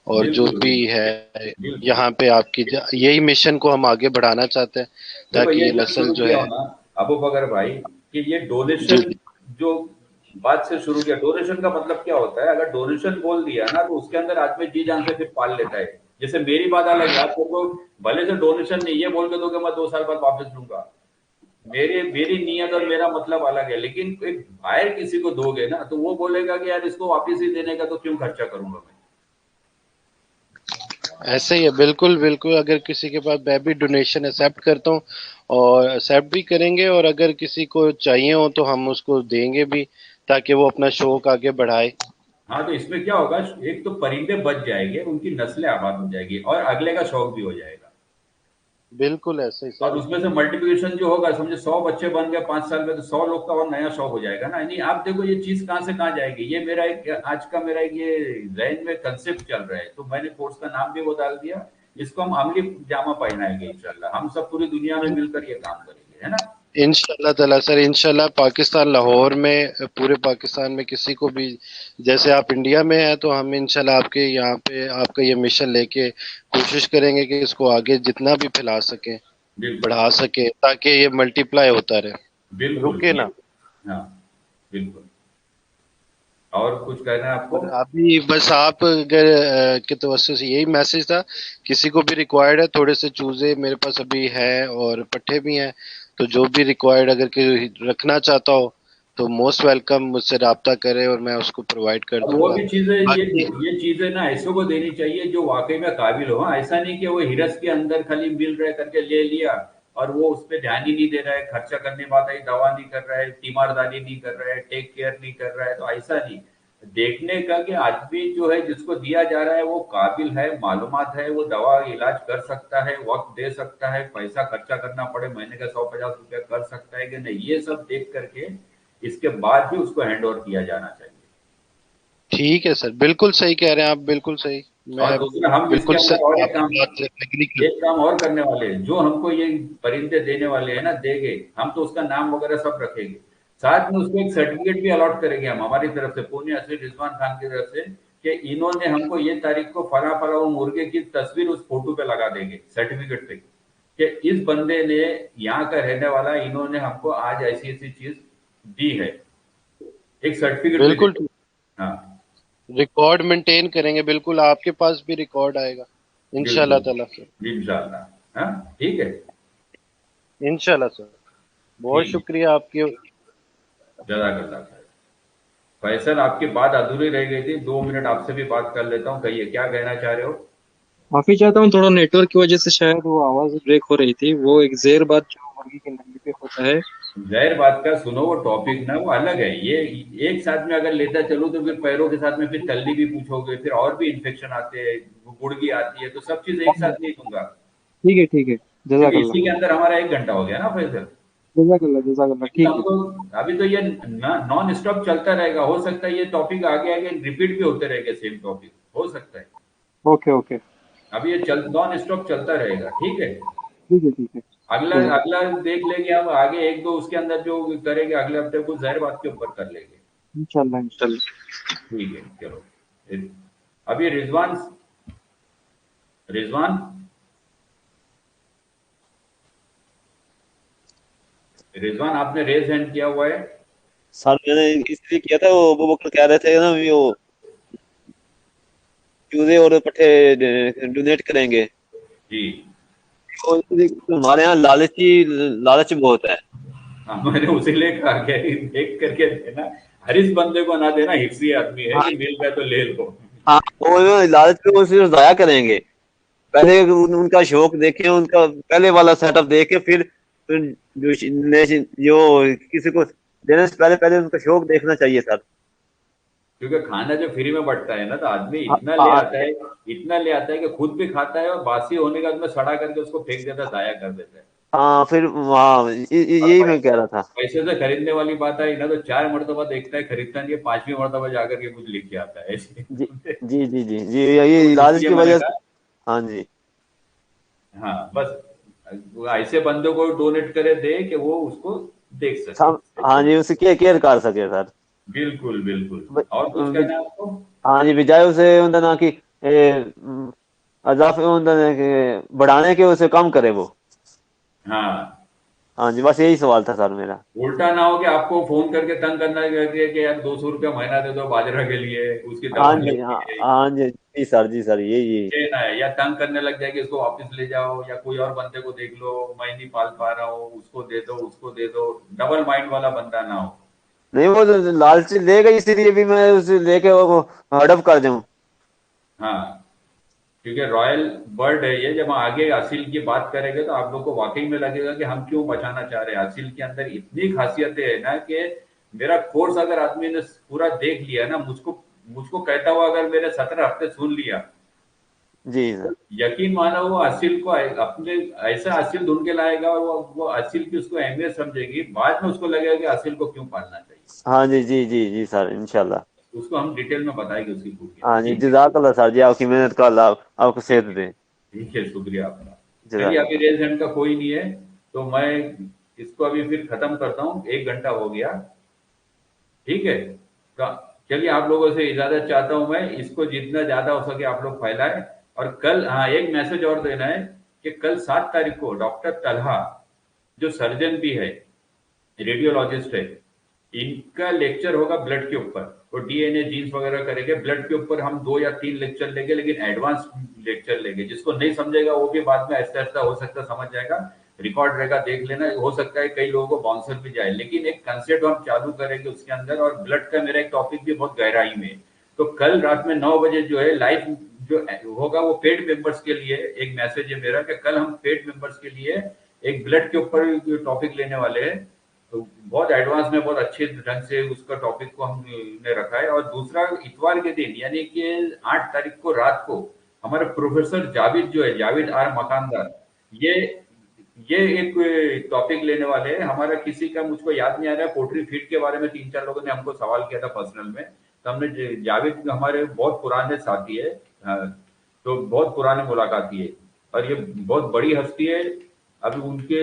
और जो बिल्कुल भी बिल्कुल है बिल्कुल। यहाँ पे आपकी यही मिशन को हम आगे बढ़ाना चाहते हैं देखो ताकि ये ये जब नस्ल शुरू जो किया है। हो ना अबू बकर भाई, कि ये जी डोनेशन जी जो बात से शुरू किया, डोनेशन का मतलब क्या होता है? अगर डोनेशन बोल दिया ना तो उसके अंदर आदमी जी जान से फिर पाल लेता है। जैसे मेरी बात अलग है, आप लोगों को भले से डोनेशन नहीं ये बोल के दो कि मैं 2 साल बाद वापस लूंगा, मेरी मेरी नीयत और मेरा मतलब अलग है। लेकिन एक बाहर किसी को दोगे ना तो वो बोलेगा कि यार इसको वापस ही देने का तो क्यों खर्चा करूंगा मैं। ऐसे ही है, बिल्कुल बिल्कुल। अगर किसी के पास, मैं भी डोनेशन एक्सेप्ट करता हूँ और एक्सेप्ट भी करेंगे, और अगर किसी को चाहिए हो तो हम उसको देंगे भी ताकि वो अपना शौक आगे बढ़ाए। हाँ तो इसमें क्या होगा, एक तो परिंदे बच जाएंगे, उनकी नस्लें आबाद हो जाएगी और अगले का शौक भी हो जाएगा। बिल्कुल ऐसे ही और सर। उसमें से मल्टीप्लिकेशन जो होगा, समझे 100 बच्चे बन गए 5 साल में, तो 100 लोग का और नया शौक हो जाएगा ना। नहीं आप देखो ये चीज कहाँ से कहाँ जाएगी। ये मेरा एक आज का मेरा एक ये जहन में कंसेप्ट चल रहा है, तो मैंने कोर्स का नाम भी वो डाल दिया। इसको हम अमली जामा पहनाएंगे इंशाल्लाह, हम सब पूरी दुनिया में मिलकर ये काम करेंगे, है ना। इंशाल्लाह ताला सर, इंशाल्लाह पाकिस्तान लाहौर में, पूरे पाकिस्तान में किसी को भी, जैसे आप इंडिया में हैं तो हम इंशाल्लाह आपके यहाँ पे आपका ये मिशन लेके कोशिश करेंगे कि इसको आगे जितना भी फैला सके, बिल्कुल बढ़ा सके, ताकि ये मल्टीप्लाई होता रहे, बिल्कुल रुके ये। ना। हाँ बिल्कुल। और कुछ कहना है आपको? और अभी बस आप अगर के तवज्जो से यही मैसेज था, किसी को भी रिक्वायर्ड है, थोड़े से चूजे मेरे पास अभी है और पट्ठे भी हैं, तो जो भी रिक्वायर्ड अगर कोई रखना चाहता हो तो मोस्ट वेलकम, मुझसे रब्ता करे और मैं उसको प्रोवाइड कर अब वो दूंगा। भी चीजें, बाकी ये चीजें ना ऐसों को देनी चाहिए जो वाकई में काबिल हो। हाँ, ऐसा नहीं कि वो हिरस के अंदर खाली मिल रहे करके ले लिया और वो उस पर ध्यान ही नहीं दे रहा है, खर्चा करने बात है, दवा नहीं कर रहा है, तीमारदारी नहीं कर रहा है, टेक केयर नहीं कर रहा है, तो ऐसा नहीं देखने का कि आदमी जो है जिसको दिया जा रहा है वो काबिल है, मालूमात है, वो दवा इलाज कर सकता है, वक्त दे सकता है, पैसा खर्चा करना पड़े महीने का 100-50 रुपया कर सकता है कि नहीं, ये सब देख करके इसके बाद भी उसको हैंड ओवर किया जाना चाहिए। ठीक है सर, बिल्कुल सही कह रहे हैं आप, बिल्कुल सही। और मैं दूसरा हम इसके बिल्कुल अंदर और सर आपकी बात से एग्री कर। एक काम और करने वाले हैं, जो हमको ये परिंदे देने वाले हैं ना देंगे, हम तो उसका नाम वगैरह सब रखेंगे, साथ में उसको एक सर्टिफिकेट भी अलॉट करेंगे हम हमारी तरफ से, पुणे असली रिजवान खान की तरफ से, कि इन्होंने हमको ये तारीख को फला फला वो मुर्गे की तस्वीर उस फोटो पे लगा देंगे सर्टिफिकेट पे, कि इस बंदे ने यहाँ का रहने वाला, इन्होंने हमको आज ऐसी ऐसी चीज दी है, एक सर्टिफिकेट भी बिल्कुल देंगे। हाँ रिकॉर्ड मेंटेन करेंगे, बिल्कुल आपके पास भी रिकॉर्ड आएगा इंशाल्लाह बिल्कुल ताला सर। इंशाल्लाह। हाँ ठीक है। इंशाल्लाह सर, बहुत ठीक है, शुक्रिया आपकी। जज़ाकल्लाह खैर। फैसल आपकी बात अधूरी रह गई थी, 2 मिनट आपसे भी बात कर लेता हूँ, कहिए क्या कहना चाह रहे हो? माफी चाहता हूँ, थोड़ा नेटवर्क की वजह से शायद वो आवाज ब्रेक हो रही थी। वो एक जेर बात जो मुर्गी के नली पे होता है। जाहिर बात का सुनो, वो टॉपिक ना वो अलग है, ये एक साथ में अगर लेता चलो तो फिर पैरों के साथ में फिर तल्ली भी पूछोगे, फिर और भी इन्फेक्शन आते हैं, गुड़गी आती है, तो सब चीज एक साथ नहीं दूंगा, ठीक है ठीक है। क्योंकि जजाकल्ला। इसी के अंदर हमारा 1 घंटा हो गया ना फैसल। जजाकल्ला जजाकल्ला, ठीक है। हमको अभी तो ये नॉन स्टॉप चलता रहेगा, हो सकता है ये टॉपिक आगे आगे रिपीट भी होते रहेंगे, सेम टॉपिक हो सकता है। Okay okay. अभी ये चल नॉन स्टॉप चलता रहेगा, ठीक है। ठीक है ठीक है। अगला जजाक अगला देख लेंगे हम आगे, एक दो उसके अंदर जो करेंगे अगले हफ्ते को जाहिर बात के ऊपर कर लेंगे। इंशाल्लाह इंशाल्लाह। ठीक है चलो। अभी रिजवान, रिजवान, रिजवान आपने रेज हैंड किया हुआ है। सर मैंने इसलिए किया था, वो बकर कह रहे थे ना वो चूजे और पट्ठे डोनेट करेंगे। जी तो हमारे यहाँ लालच बहुत है। हाँ, मैंने उसी लिए कहा कि देख करके देना, हर इस बंदे को ना देना, हिस्सी आदमी है हाँ कि मिल गया तो ले लो। हाँ, वो लालच में वो सिर्फ जाया करेंगे। पहले उनका शौक देखें, उनका पहले वाला सेटअप देखे, फिर जो किसी को देने से पहले पहले उनका शौक देखना चाहिए सर। क्योंकि खाना जो फ्री में बंटता है ना, तो आदमी हाँ इतना ले हाँ आता है, इतना ले आता है कि खुद भी खाता है और बासी होने के बाद में सड़ा करके उसको फेंक देता है, जाया कर देता है। हाँ, फिर हाँ, और यही मैं कह रहा था। पैसे से खरीदने वाली बात आई ना, तो 4 मरतबा देखता है, खरीदता नहीं है, 5वीं मरतबा जाकर के कुछ लिख के आता है ऐसे। जी जी जी जी जी, ये तो लालच इसलिए की मैंने वजह से। कहा, हाँ जी। हाँ बस ऐसे बंदों को डोनेट करे दे कि वो उसको देख सके, हाँ जी, उसकी केयर कर सके सर। बिल्कुल बिल्कुल। ब- और कुछ कहना है आपको? हाँ जी, बजाय उसे उनका ना कि अजाफे उनका कि बढ़ाने के उसे कम करे वो। हाँ, हाँ जी, बस यही सवाल था सर मेरा। उल्टा ना हो कि आपको फोन करके तंग करना है कि यार 200 रुपया महीना दे दो बाजरा के लिए, उसकी हाँ दवा जी, हाँ। लगती है, हाँ जी जी सर, जी सर, यही। ये ना है, या तंग करने लग जाए कि इसको वापस ले जाओ या कोई और बंदे को देख लो, मैं नहीं पाल पा रहा हूँ, उसको दे दो उसको दे दो, डबल माइंड वाला बंदा ना हो। नहीं, वो तो लालची लेगा, इसीलिए भी मैं उसे लेके वो हड़प कर दूं। हाँ, क्योंकि रॉयल बर्ड है ये, जब हम आगे असील की बात करेंगे तो आप लोग को वाकई में लगेगा कि हम क्यों बचाना चाह रहे हैं। असील के अंदर इतनी खासियतें है ना कि मेरा कोर्स अगर आदमी ने पूरा देख लिया ना, मुझको मुझको कहता हुआ अगर मेरे 17 हफ्ते सुन लिया, जी सर। यकीन मानो वो असील को अपने ऐसा असील ढूंढ के लाएगा, और वो असील की उसको अहमियत समझेगी, बाद में उसको लगेगा कि असील को क्यों पालना चाहिए। हाँ जी जी जी जी सर, इंशाल्लाह। उसको हम डिटेल में बताएंगे उसकी खूबियां। हाँ जी, ठीक है, जज़ाकल्लाह सर जी, आपकी मेहनत का अल्लाह आपको सेहत दे। ठीक है, शुक्रिया आपका। चलिए, अभी जज़ाकल्लाह। रेज हैंड का कोई नहीं है, तो मैं इसको अभी फिर खत्म करता हूँ, 1 घंटा हो गया। ठीक है, तो चलिए, आप लोगों से इजाजत चाहता हूं, मैं इसको जितना ज्यादा हो सके आप लोग फैलाएं। और कल, हाँ, एक मैसेज और देना है कि कल 7 तारीख को डॉक्टर तलहा, जो सर्जन भी है, रेडियोलॉजिस्ट है, इनका लेक्चर होगा ब्लड के ऊपर। वो डीएनए जीन्स वगैरह करेंगे, ब्लड के ऊपर हम 2 या 3 लेक्चर लेंगे, लेकिन एडवांस लेक्चर लेंगे। जिसको नहीं समझेगा वो भी बाद में ऐसा ऐसा हो सकता है समझ जाएगा, रिकॉर्ड रहेगा, देख लेना। हो सकता है कई लोगों को बाउंसर भी जाए, लेकिन एक कंसेप्ट हम चालू करेंगे उसके अंदर। और ब्लड का मेरा एक टॉपिक भी बहुत गहराई में है। तो कल रात में 9 बजे जो है लाइव जो होगा वो पेड मेंबर्स के लिए एक मैसेज है मेरा, कि कल हम पेड मेंबर्स के लिए एक ब्लड के ऊपर टॉपिक लेने वाले हैं। तो बहुत एडवांस में, बहुत अच्छे ढंग से उसका टॉपिक को हमने रखा है। और दूसरा, इतवार के दिन यानी कि 8 तारीख को रात को हमारे प्रोफेसर जावेद जो है, जावेद आर मकानदार, ये ये एक टॉपिक लेने वाले हैं हमारा। किसी का मुझको याद नहीं आ रहा है, पोल्ट्री फीड के बारे में 3-4 लोगों ने हमको सवाल किया था पर्सनल में। तो हमने जावेद हमारे बहुत पुराने साथी है, हाँ, तो बहुत पुराने मुलाकाती है, और ये बहुत बड़ी हस्ती है। अभी उनके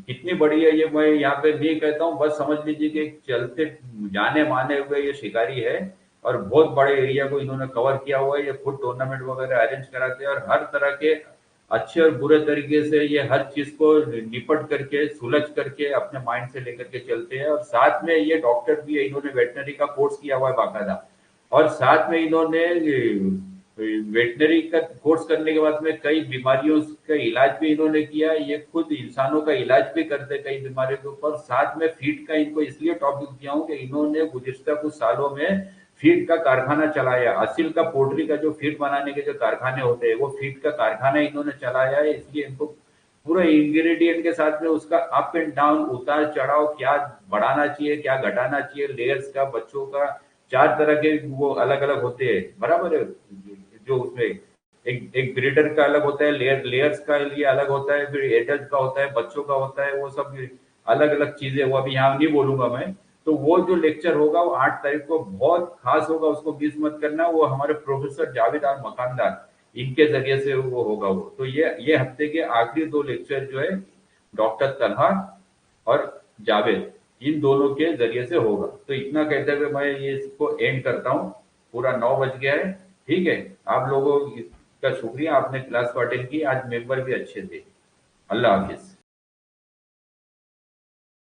कितनी बड़ी है ये मैं यहाँ पे नहीं कहता हूँ, बस समझ लीजिए कि एक चलते जाने माने हुए ये शिकारी है। और बहुत बड़े एरिया को इन्होंने कवर किया हुआ है। ये खुद टूर्नामेंट वगैरह अरेंज कराते हैं, और हर तरह के अच्छे और बुरे तरीके से ये हर चीज को निपट करके, सुलझ करके अपने माइंड से लेकर के चलते हैं। और साथ में ये डॉक्टर भी है, इन्होंने वेटनरी का कोर्स किया हुआ है बाकायदा। और साथ में इन्होंने वेटनरी का कोर्स करने के बाद में कई बीमारियों का इलाज भी इन्होंने किया। ये खुद इंसानों का इलाज भी करते कई बीमारियों के ऊपर। साथ में फीड का इनको इसलिए टॉपिक दिया हूँ कि इन्होंने गुज़िश्ता कुछ सालों में फीड का कारखाना चलाया। असील का पोल्ट्री का जो फीड बनाने के जो कारखाने होते हैं, वो फीड का कारखाना इन्होंने चलाया है। इसलिए इनको पूरा इंग्रेडिएंट के साथ में उसका अप एंड डाउन, उतार चढ़ाव, क्या बढ़ाना चाहिए क्या घटाना चाहिए, लेयर्स का, बच्चों का, 4 तरह के वो अलग अलग होते हैं, बराबर है। जो उसमें एक एक ब्रीडर का अलग होता है, लेयर्स का लिए अलग होता है, फिर एडल्ट का होता है, बच्चों का होता है, वो सब अलग अलग चीजें, वो अभी यहाँ नहीं बोलूंगा मैं। तो वो जो लेक्चर होगा वो 8 तारीख को बहुत खास होगा, उसको मिस मत करना। वो हमारे प्रोफेसर जावेद आर मकानदार, इनके जरिए से वो होगा। वो तो ये हफ्ते के आखिरी 2 लेक्चर जो है डॉक्टर तलहा और जावेद, इन दोनों के जरिए से होगा। तो इतना कहते हुए मैं ये इसको एंड करता हूँ। पूरा 9 बज गया है। ठीक है, आप लोगों का शुक्रिया, आपने क्लास को अटेंड की, आज मेंबर भी अच्छे थे। अल्लाह हाफिज।